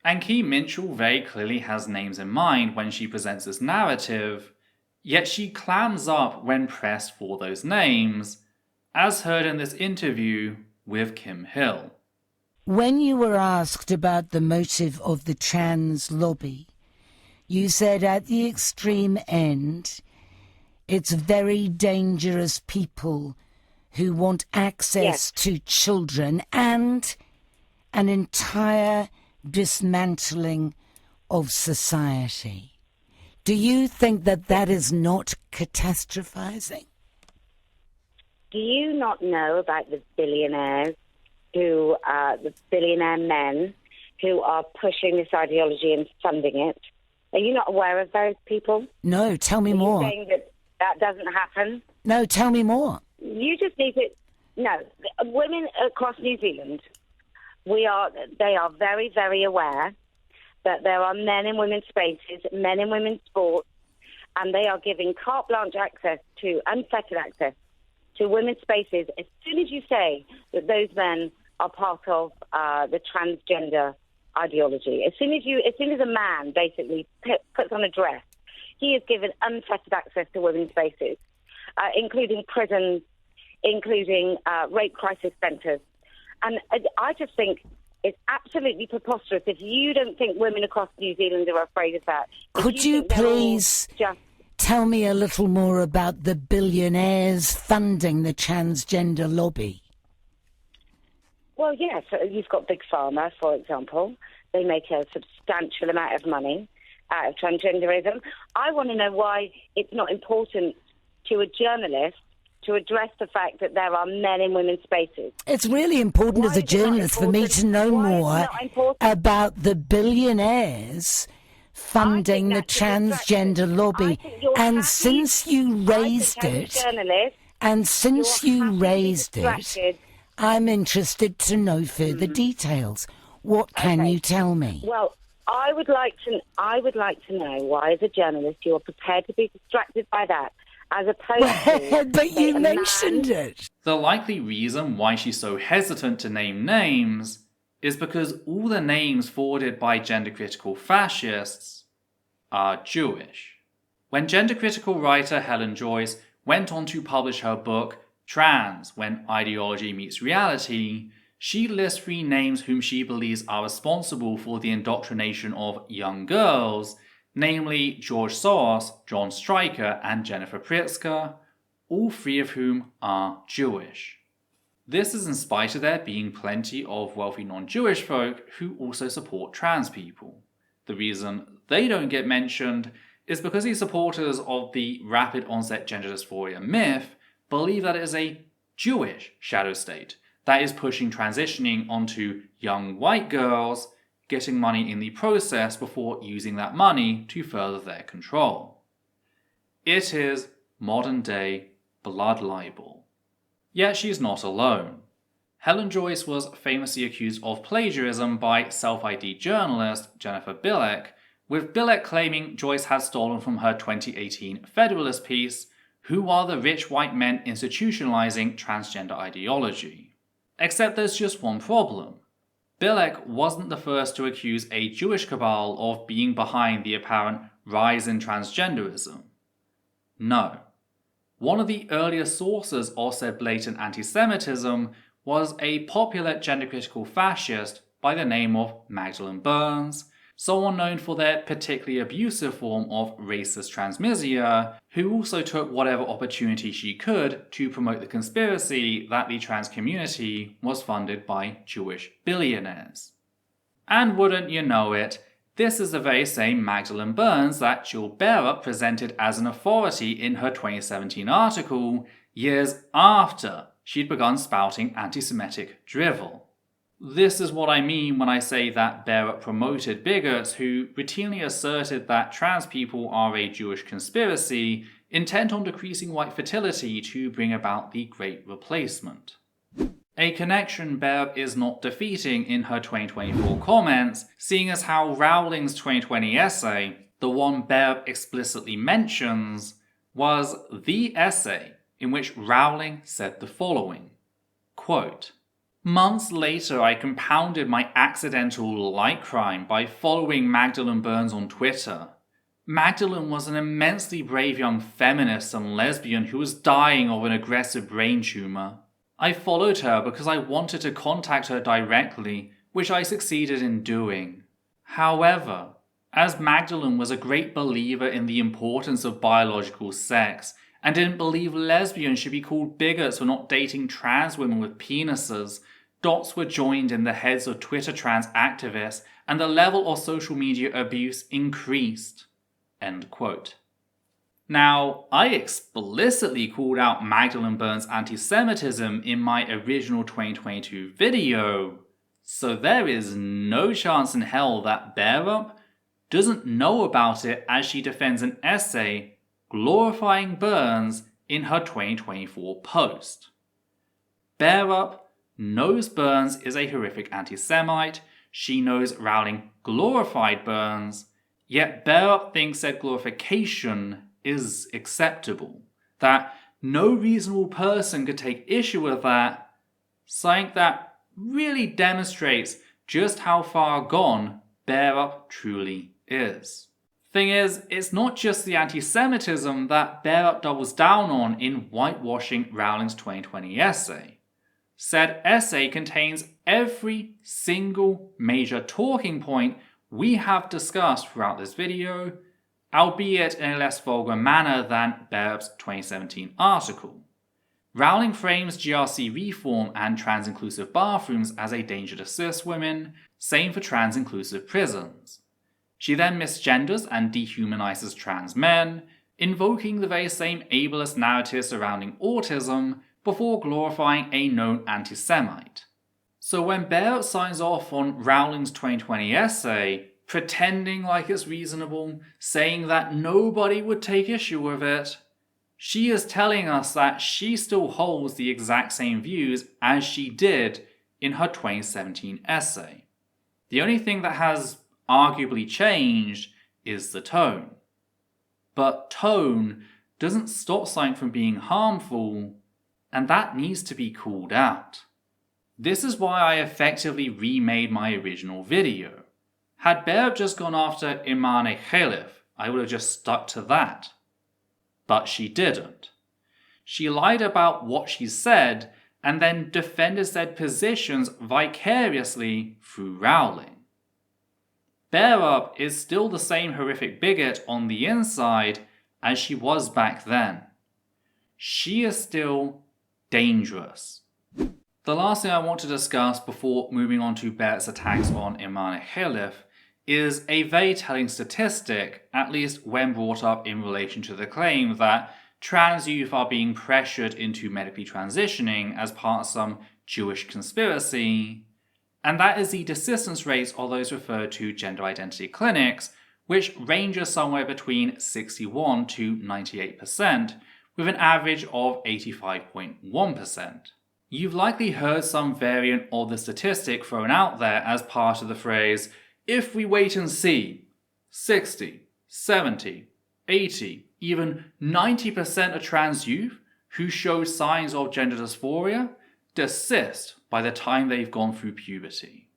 And Keane Minshall very clearly has names in mind when she presents this narrative, yet she clams up when pressed for those names, as heard in this interview with Kim Hill. When you were asked about the motive of the trans lobby, you said at the extreme end, it's very dangerous people who want access to children and an entire dismantling of society. Do you think that that is not catastrophizing? Do you not know about the billionaires the billionaire men who are pushing this ideology and funding it? Are you not aware of those people? No, tell me more. Are you saying That doesn't happen. No, tell me more. You just need to... No, women across New Zealand, they are very, very aware that there are men in women's spaces, men in women's sports, and they are giving carte blanche access to, unfettered access to women's spaces as soon as you say that those men are part of the transgender ideology. As soon as a man basically puts on a dress, he is given unfettered access to women's spaces, including prisons, including rape crisis centres. And I just think it's absolutely preposterous if you don't think women across New Zealand are afraid of that. Could you please tell me a little more about the billionaires funding the transgender lobby? Well, yes. You've got Big Pharma, for example. They make a substantial amount of money out of transgenderism. I want to know why it's not important to a journalist to address the fact that there are men in women's spaces. It's really important as a journalist for me to know more about the billionaires funding the transgender lobby. And since you raised it, I'm interested to know further details. What can you tell me? Well, I would like to know why, as a journalist, you are prepared to be distracted by that, as opposed to... But you mentioned it. The likely reason why she's so hesitant to name names is because all the names forwarded by gender-critical fascists are Jewish. When gender-critical writer Helen Joyce went on to publish her book Trans, When Ideology Meets Reality, she lists 3 names whom she believes are responsible for the indoctrination of young girls, namely George Soros, John Stryker, and Jennifer Pritzker, all 3 of whom are Jewish. This is in spite of there being plenty of wealthy non-Jewish folk who also support trans people. The reason they don't get mentioned is because these supporters of the rapid onset gender dysphoria myth believe that it is a Jewish shadow state that is pushing transitioning onto young white girls, getting money in the process before using that money to further their control. It is modern-day blood libel. Yet she's not alone. Helen Joyce was famously accused of plagiarism by self-ID journalist Jennifer Bilek, with Bilek claiming Joyce had stolen from her 2018 Federalist piece, "Who are the rich white men institutionalizing transgender ideology?" Except there's just one problem. Bilek wasn't the first to accuse a Jewish cabal of being behind the apparent rise in transgenderism. No. One of the earliest sources of said blatant antisemitism was a popular gender-critical fascist by the name of Magdalene Burns, someone known for their particularly abusive form of racist transmisia, who also took whatever opportunity she could to promote the conspiracy that the trans community was funded by Jewish billionaires. And wouldn't you know it, this is the very same Magdalene Burns that Jill Bearup presented as an authority in her 2017 article, years after she'd begun spouting anti-Semitic drivel. This is what I mean when I say that Bearup promoted bigots who routinely asserted that trans people are a Jewish conspiracy intent on decreasing white fertility to bring about the Great Replacement. A connection Bearup is not defeating in her 2024 comments, seeing as how Rowling's 2020 essay, the one Bearup explicitly mentions, was the essay in which Rowling said the following, quote, "Months later, I compounded my accidental like crime by following Magdalene Burns on Twitter. Magdalene was an immensely brave young feminist and lesbian who was dying of an aggressive brain tumor. I followed her because I wanted to contact her directly, which I succeeded in doing. However, as Magdalene was a great believer in the importance of biological sex and didn't believe lesbians should be called bigots for not dating trans women with penises, dots were joined in the heads of Twitter trans activists and the level of social media abuse increased." End quote. Now, I explicitly called out Magdalene Burns' anti-Semitism in my original 2022 video, so there is no chance in hell that Bearup doesn't know about it as she defends an essay glorifying Burns in her 2024 post. Bearup knows Burns is a horrific anti-Semite, she knows Rowling glorified Burns, yet Bearup thinks that glorification is acceptable, that no reasonable person could take issue with that, something that really demonstrates just how far gone Bearup truly is. Thing is, it's not just the anti-Semitism that Bearup doubles down on in whitewashing Rowling's 2020 essay. Said essay contains every single major talking point we have discussed throughout this video, albeit in a less vulgar manner than Bearup's 2017 article. Rowling frames GRC reform and trans-inclusive bathrooms as a danger to cis women, same for trans-inclusive prisons. She then misgenders and dehumanises trans men, invoking the very same ableist narratives surrounding autism before glorifying a known anti-Semite. So when Bearup signs off on Rowling's 2020 essay, pretending like it's reasonable, saying that nobody would take issue with it, she is telling us that she still holds the exact same views as she did in her 2017 essay. The only thing that has arguably changed is the tone. But tone doesn't stop something from being harmful, and that needs to be called out. This is why I effectively remade my original video. Had Bearup just gone after Imane Khelif, I would have just stuck to that. But she didn't. She lied about what she said and then defended said positions vicariously through Rowling. Bearup is still the same horrific bigot on the inside as she was back then. She is still dangerous. The last thing I want to discuss before moving on to Bearup's attacks on Imane Khelif is a very telling statistic, at least when brought up in relation to the claim that trans youth are being pressured into medically transitioning as part of some Jewish conspiracy, and that is the desistance rates of those referred to gender identity clinics, which ranges somewhere between 61 to 98%, with an average of 85.1%. You've likely heard some variant of the statistic thrown out there as part of the phrase, if we wait and see, 60, 70, 80, even 90% of trans youth who show signs of gender dysphoria desist by the time they've gone through puberty.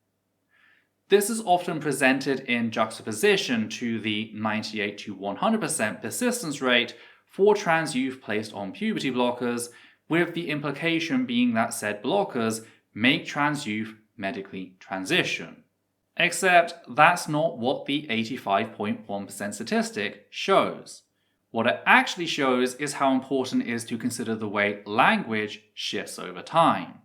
This is often presented in juxtaposition to the 98 to 100% persistence rate for trans youth placed on puberty blockers, with the implication being that said blockers make trans youth medically transition. Except that's not what the 85.1% statistic shows. What it actually shows is how important it is to consider the way language shifts over time.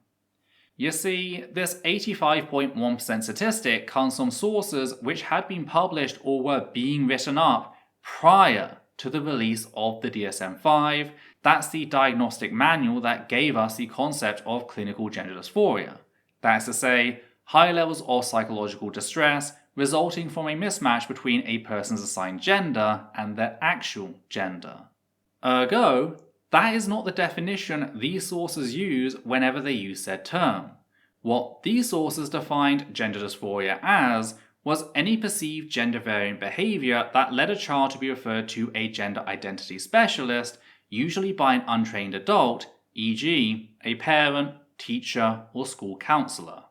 You see, this 85.1% statistic comes from sources which had been published or were being written up prior to the release of the DSM-5, that's the diagnostic manual that gave us the concept of clinical gender dysphoria. That is to say, high levels of psychological distress resulting from a mismatch between a person's assigned gender and their actual gender. Ergo, that is not the definition these sources use whenever they use said term. What these sources defined gender dysphoria as was any perceived gender variant behaviour that led a child to be referred to a gender identity specialist, usually by an untrained adult, e.g., a parent, teacher, or school counsellor.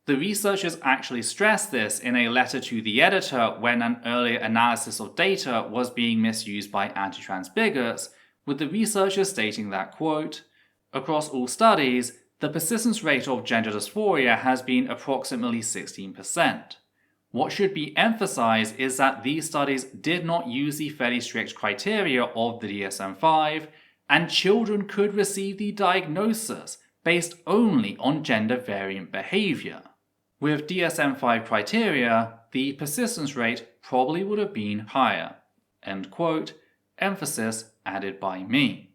The researchers actually stressed this in a letter to the editor when an earlier analysis of data was being misused by anti-trans bigots, with the researchers stating that, quote, across all studies, the persistence rate of gender dysphoria has been approximately 16%. What should be emphasized is that these studies did not use the fairly strict criteria of the DSM-5, and children could receive the diagnosis based only on gender variant behavior. With DSM-5 criteria, the persistence rate probably would have been higher. End quote, emphasis added by me.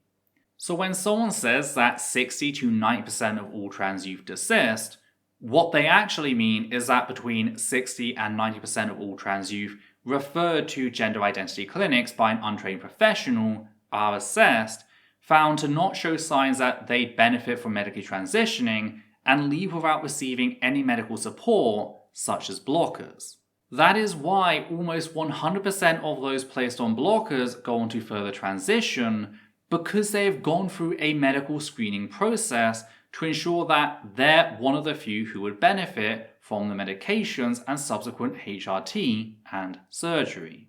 So when someone says that 60 to 90% of all trans youth desist, what they actually mean is that between 60 and 90% of all trans youth referred to gender identity clinics by an untrained professional are assessed, found to not show signs that they benefit from medically transitioning and leave without receiving any medical support, such as blockers. That is why almost 100% of those placed on blockers go on to further transition, because they have gone through a medical screening process to ensure that they're one of the few who would benefit from the medications and subsequent HRT and surgery.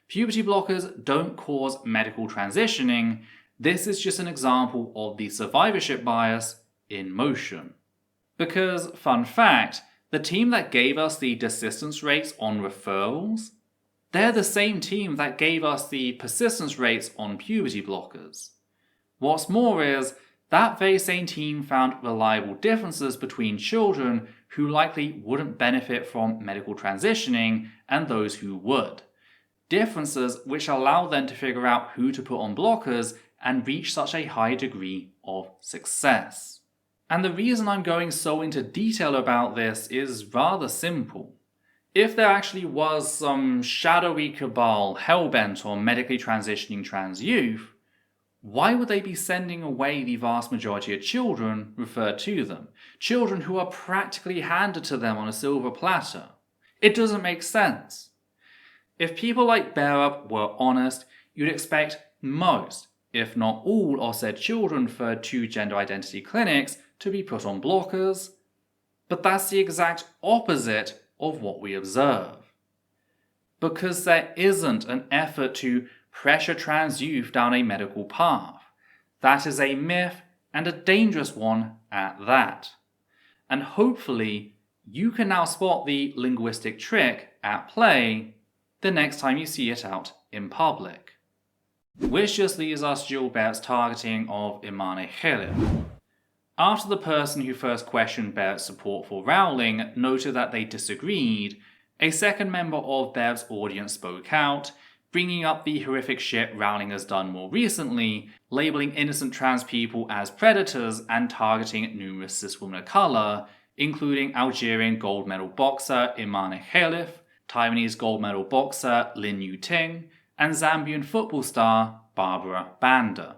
Puberty blockers don't cause medical transitioning. This is just an example of the survivorship bias in motion. Because, fun fact, the team that gave us the desistance rates on referrals, they're the same team that gave us the persistence rates on puberty blockers. What's more is, that very same team found reliable differences between children who likely wouldn't benefit from medical transitioning and those who would. Differences which allow them to figure out who to put on blockers and reach such a high degree of success. And the reason I'm going so into detail about this is rather simple. If there actually was some shadowy cabal hellbent on medically transitioning trans youth, why would they be sending away the vast majority of children referred to them? Children who are practically handed to them on a silver platter. It doesn't make sense. If people like Bearup were honest, you'd expect most, if not all, of said children referred to gender identity clinics to be put on blockers, but that's the exact opposite of what we observe. Because there isn't an effort to pressure trans youth down a medical path. That is a myth, and a dangerous one at that. And hopefully, you can now spot the linguistic trick at play the next time you see it out in public. Which just leaves us Gilbert's targeting of Imane Khelif. After the person who first questioned Bearup's support for Rowling noted that they disagreed, a second member of Bearup's audience spoke out, bringing up the horrific shit Rowling has done more recently, labeling innocent trans people as predators and targeting numerous cis women of colour, including Algerian gold medal boxer Imane Khelif, Taiwanese gold medal boxer Lin Yu-ting, and Zambian football star Barbara Banda.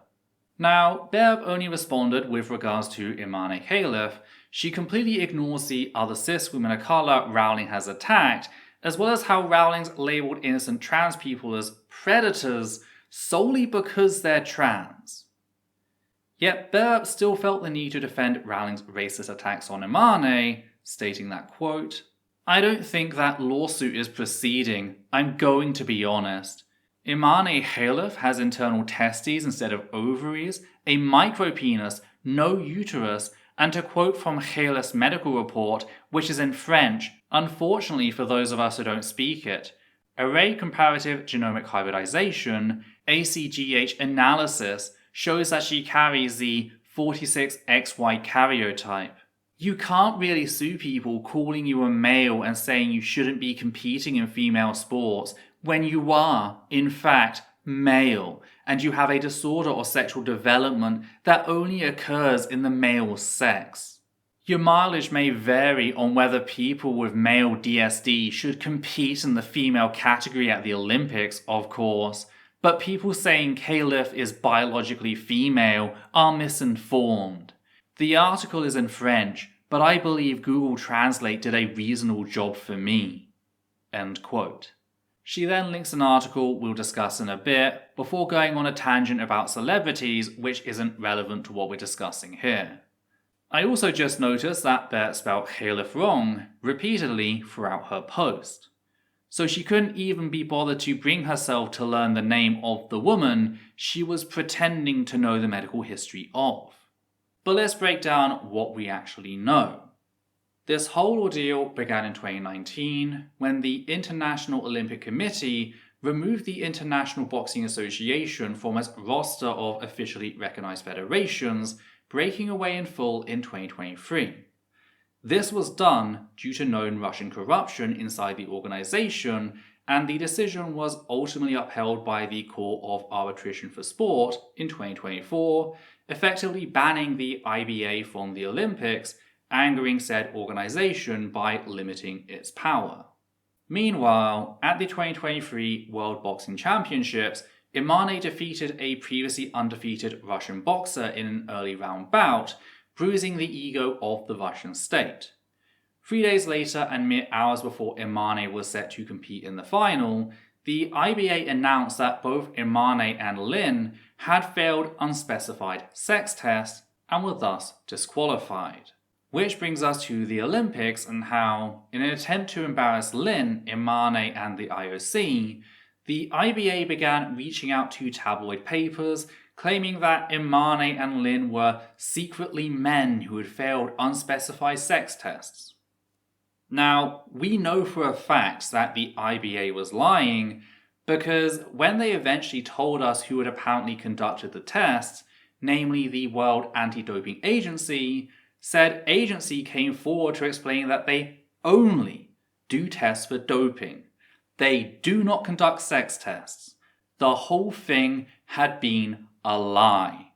Now, Bearup only responded with regards to Imane Khelif. She completely ignores the other cis women of colour Rowling has attacked, as well as how Rowling's labelled innocent trans people as predators solely because they're trans. Yet Bearup still felt the need to defend Rowling's racist attacks on Imane, stating that, quote, "I don't think that lawsuit is proceeding, I'm going to be honest. Imane Khelif has internal testes instead of ovaries, a micropenis, no uterus, and to quote from Khelif's medical report, which is in French, unfortunately for those of us who don't speak it, array comparative genomic hybridization, ACGH analysis, shows that she carries the 46XY karyotype. You can't really sue people calling you a male and saying you shouldn't be competing in female sports when you are, in fact, male, and you have a disorder or sexual development that only occurs in the male sex. Your mileage may vary on whether people with male DSD should compete in the female category at the Olympics, of course, but people saying Khelif is biologically female are misinformed. The article is in French, but I believe Google Translate did a reasonable job for me." End quote. She then links an article we'll discuss in a bit, before going on a tangent about celebrities which isn't relevant to what we're discussing here. I also just noticed that Bearup spelled Khelif wrong repeatedly throughout her post. So she couldn't even be bothered to bring herself to learn the name of the woman she was pretending to know the medical history of. But let's break down what we actually know. This whole ordeal began in 2019 when the International Olympic Committee removed the International Boxing Association from its roster of officially recognized federations, breaking away in full in 2023. This was done due to known Russian corruption inside the organization, and the decision was ultimately upheld by the Court of Arbitration for Sport in 2024, effectively banning the IBA from the Olympics, angering said organization by limiting its power. Meanwhile, at the 2023 World Boxing Championships, Imane defeated a previously undefeated Russian boxer in an early round bout, bruising the ego of the Russian state. 3 days later, and mere hours before Imane was set to compete in the final, the IBA announced that both Imane and Lin had failed unspecified sex tests and were thus disqualified. Which brings us to the Olympics and how, in an attempt to embarrass Lin, Imane and the IOC, the IBA began reaching out to tabloid papers claiming that Imane and Lin were secretly men who had failed unspecified sex tests. Now, we know for a fact that the IBA was lying because when they eventually told us who had apparently conducted the tests, namely the World Anti-Doping Agency, said agency came forward to explain that they only do tests for doping. They do not conduct sex tests. The whole thing had been a lie.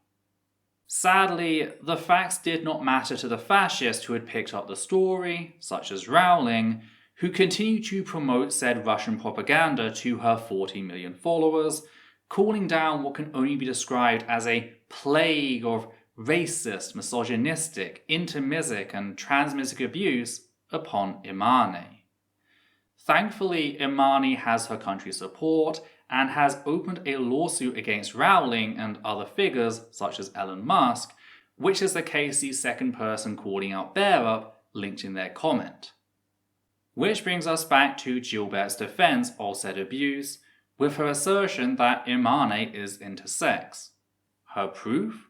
Sadly, the facts did not matter to the fascists who had picked up the story, such as Rowling, who continued to promote said Russian propaganda to her 40 million followers, calling down what can only be described as a plague of racist, misogynistic, intermissic and transmissive abuse upon Imane. Thankfully, Imane has her country's support and has opened a lawsuit against Rowling and other figures such as Elon Musk, which is the case the second person calling out Bearup linked in their comment. Which brings us back to Gilbert's defense of said abuse, with her assertion that Imane is intersex. Her proof?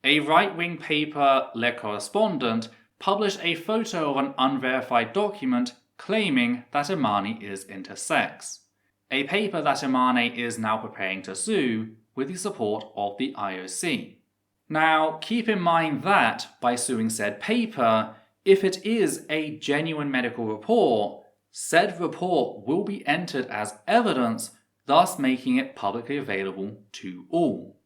A right-wing paper, Le Correspondent, published a photo of an unverified document claiming that Imane is intersex. A paper that Imane is now preparing to sue with the support of the IOC. Now, keep in mind that, by suing said paper, if it is a genuine medical report, said report will be entered as evidence, thus making it publicly available to all.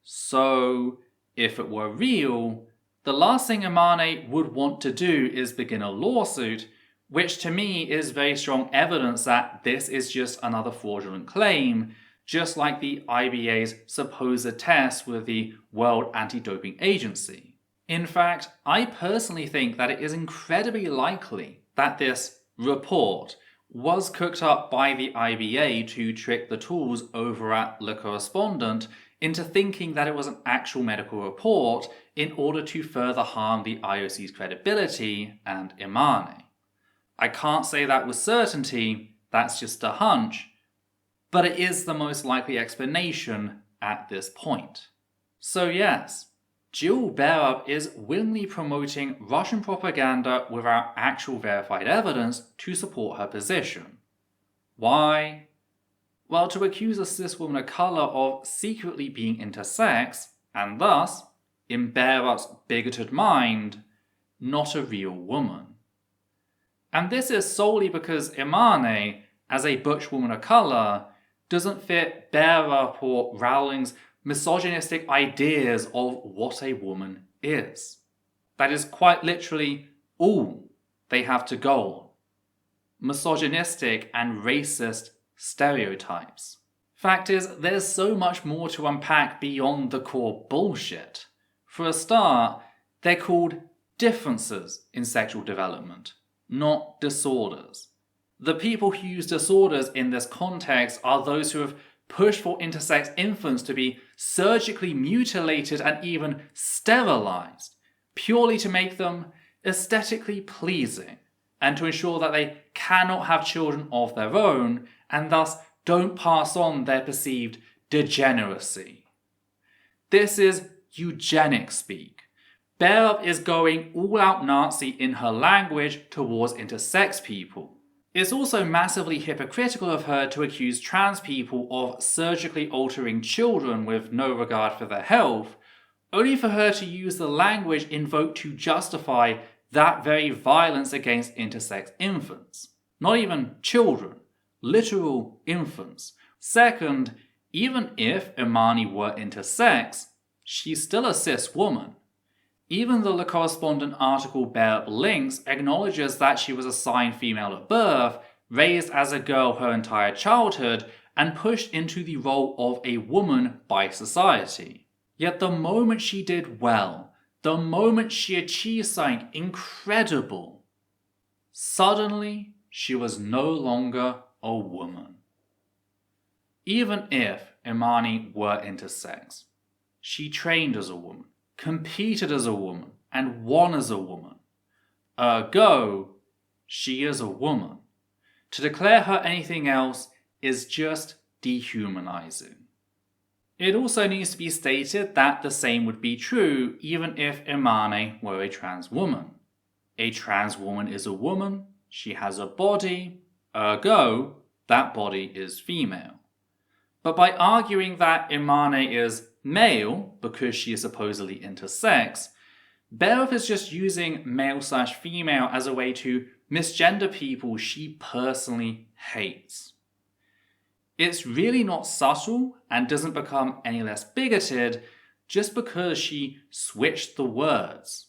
So, if it were real, the last thing Imane would want to do is begin a lawsuit, which to me is very strong evidence that this is just another fraudulent claim, just like the IBA's supposed test with the World Anti-Doping Agency. In fact, I personally think that it is incredibly likely that this report was cooked up by the IBA to trick the tools over at Le Correspondent into thinking that it was an actual medical report in order to further harm the IOC's credibility and Imane. I can't say that with certainty, that's just a hunch, but it is the most likely explanation at this point. So yes, Jill Bearup is willingly promoting Russian propaganda without actual verified evidence to support her position. Why? Well, to accuse a cis woman of colour of secretly being intersex, and thus, in Bearup's bigoted mind, not a real woman. And this is solely because Imane, as a butch woman of colour, doesn't fit Bearup or Rowling's misogynistic ideas of what a woman is. That is quite literally all they have to go on. Misogynistic and racist stereotypes. Fact is, there's so much more to unpack beyond the core bullshit. For a start, they're called differences in sexual development, not disorders. The people who use disorders in this context are those who have pushed for intersex infants to be surgically mutilated and even sterilized, purely to make them aesthetically pleasing, and to ensure that they cannot have children of their own, and thus don't pass on their perceived degeneracy. This is eugenics speak. Bearup is going all-out Nazi in her language towards intersex people. It's also massively hypocritical of her to accuse trans people of surgically altering children with no regard for their health, only for her to use the language invoked to justify that very violence against intersex infants. Not even children, literal infants. Second, even if Imane were intersex, she's still a cis woman. Even the Le Correspondent article Bearup links acknowledges that she was assigned female at birth, raised as a girl her entire childhood, and pushed into the role of a woman by society. Yet the moment she did well, the moment she achieved something incredible, suddenly she was no longer a woman. Even if Imane were intersex, she trained as a woman, competed as a woman, and won as a woman. Ergo, she is a woman. To declare her anything else is just dehumanizing. It also needs to be stated that the same would be true even if Imane were a trans woman. A trans woman is a woman, she has a body, ergo, that body is female. But by arguing that Imane is male because she is supposedly intersex, Bearup is just using male/female as a way to misgender people she personally hates. It's really not subtle and doesn't become any less bigoted just because she switched the words.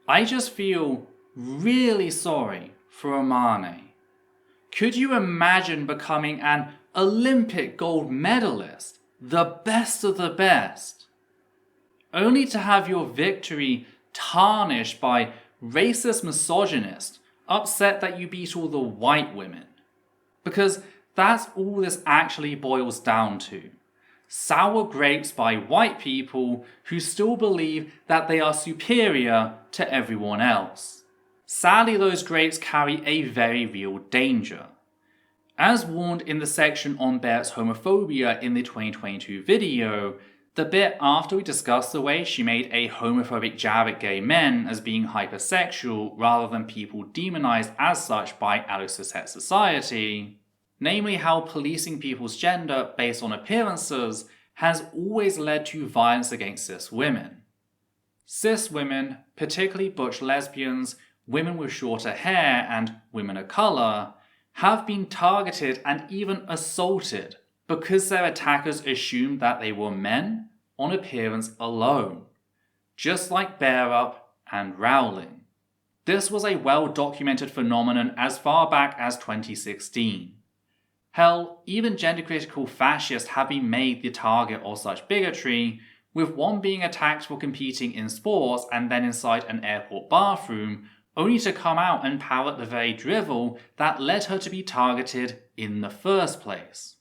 I just feel really sorry for Imane. Could you imagine becoming an Olympic gold medalist, the best of the best, only to have your victory tarnished by racist misogynists upset that you beat all the white women? Because that's all this actually boils down to. Sour grapes by white people who still believe that they are superior to everyone else. Sadly, those grapes carry a very real danger. As warned in the section on Berup's homophobia in the 2022 video, the bit after we discussed the way she made a homophobic jab at gay men as being hypersexual rather than people demonized as such by allo-cishet society, namely how policing people's gender based on appearances has always led to violence against cis women. Cis women, particularly butch lesbians, women with shorter hair, and women of colour, have been targeted and even assaulted because their attackers assumed that they were men on appearance alone, just like Bearup and Rowling. This was a well-documented phenomenon as far back as 2016. Hell, even gender-critical fascists have been made the target of such bigotry, with one being attacked for competing in sports and then inside an airport bathroom, only to come out and parrot the very drivel that led her to be targeted in the first place.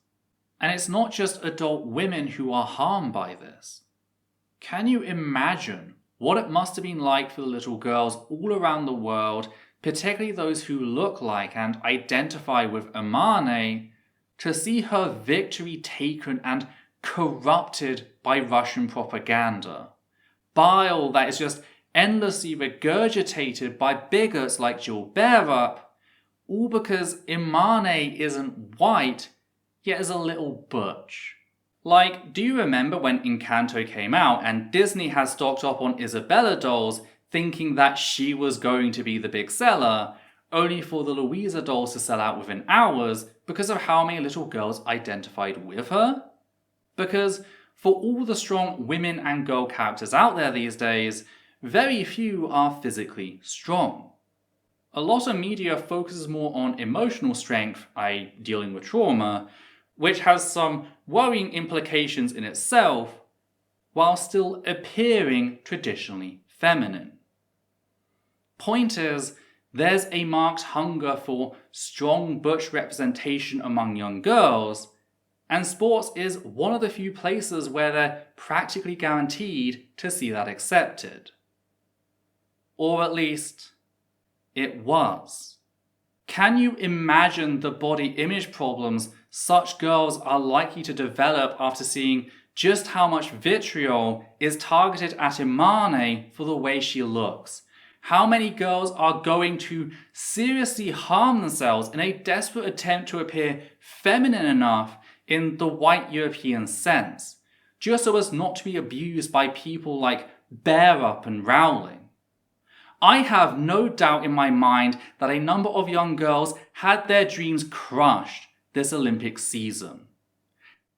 And it's not just adult women who are harmed by this. Can you imagine what it must have been like for the little girls all around the world, particularly those who look like and identify with Imane, to see her victory taken and corrupted by Russian propaganda? Bile that is just endlessly regurgitated by bigots like Jill Bearup, all because Imane isn't white, yet is a little butch. Like, do you remember when Encanto came out and Disney had stocked up on Isabella dolls thinking that she was going to be the big seller, only for the Louisa dolls to sell out within hours because of how many little girls identified with her? Because for all the strong women and girl characters out there these days, very few are physically strong. A lot of media focuses more on emotional strength, i.e. dealing with trauma, which has some worrying implications in itself, while still appearing traditionally feminine. Point is, there's a marked hunger for strong butch representation among young girls, and sports is one of the few places where they're practically guaranteed to see that accepted. Or at least, it was. Can you imagine the body image problems such girls are likely to develop after seeing just how much vitriol is targeted at Imane for the way she looks? How many girls are going to seriously harm themselves in a desperate attempt to appear feminine enough in the white European sense, just so as not to be abused by people like Bearup and Rowling? I have no doubt in my mind that a number of young girls had their dreams crushed this Olympic season.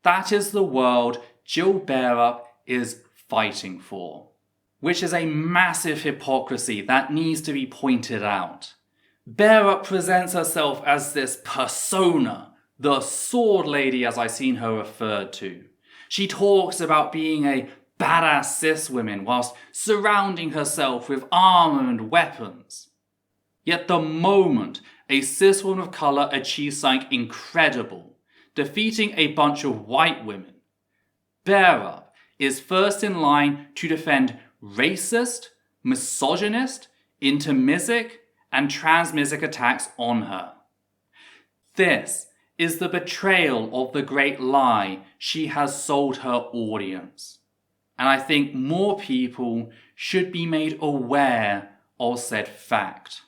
That is the world Jill Bearup is fighting for, which is a massive hypocrisy that needs to be pointed out. Bearup presents herself as this persona, The sword lady, as I've seen her referred to. She talks about being a badass cis woman whilst surrounding herself with armor and weapons. Yet the moment a cis woman of colour achieves something incredible, defeating a bunch of white women, Bearup is first in line to defend racist, misogynist, intermisic, and transmisic attacks on her. This is the betrayal of the great lie she has sold her audience. And I think more people should be made aware of said fact.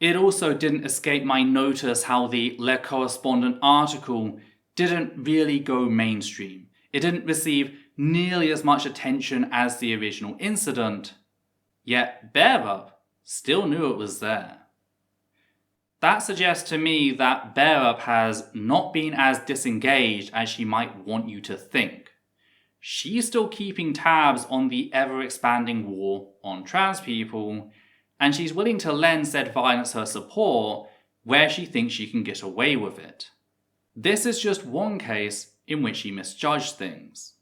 It also didn't escape my notice how the Le Correspondant article didn't really go mainstream. It didn't receive nearly as much attention as the original incident, yet Bearup still knew it was there. That suggests to me that Bearup has not been as disengaged as she might want you to think. She's still keeping tabs on the ever-expanding war on trans people, and she's willing to lend said violence her support where she thinks she can get away with it. This is just one case in which she misjudged things.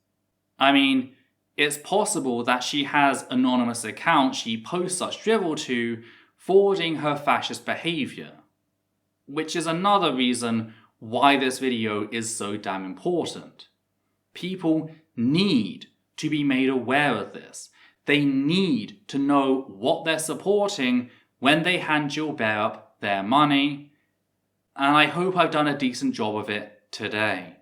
I mean, it's possible that she has anonymous accounts she posts such drivel to, forwarding her fascist behaviour. Which is another reason why this video is so damn important. People need to be made aware of this. They need to know what they're supporting when they hand Jill Bearup their money, and I hope I've done a decent job of it today.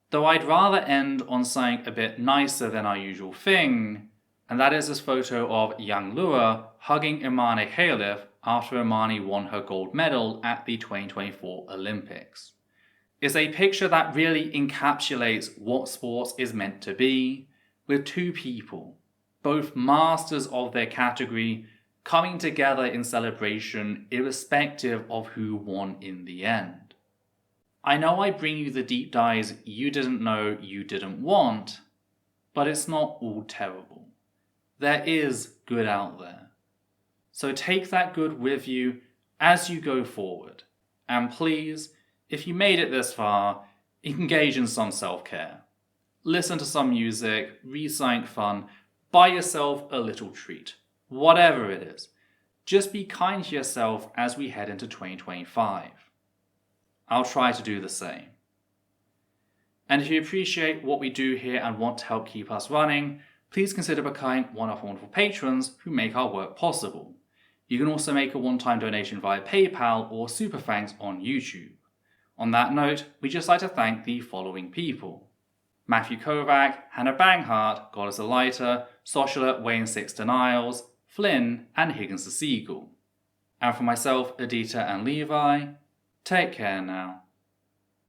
Though I'd rather end on something a bit nicer than our usual thing, and that is this photo of young Lua hugging Imane Khelif after Imane won her gold medal at the 2024 Olympics. It's a picture that really encapsulates what sports is meant to be, with two people, both masters of their category, coming together in celebration irrespective of who won in the end. I know I bring you the deep dives you didn't know you didn't want, but it's not all terrible. There is good out there. So take that good with you as you go forward. And please, if you made it this far, engage in some self-care. Listen to some music, read something fun, buy yourself a little treat. Whatever it is. Just be kind to yourself as we head into 2025. I'll try to do the same. And if you appreciate what we do here and want to help keep us running, please consider becoming one of our wonderful patrons who make our work possible. You can also make a one-time donation via PayPal or Super Thanks on YouTube. On that note, we'd just like to thank the following people: Matthew Kovac, Hannah Banghart, God is a Lighter, Soshula, Wayne Six Denials, Flynn, and Higgins the Seagull. And for myself, Adita and Levi, take care now.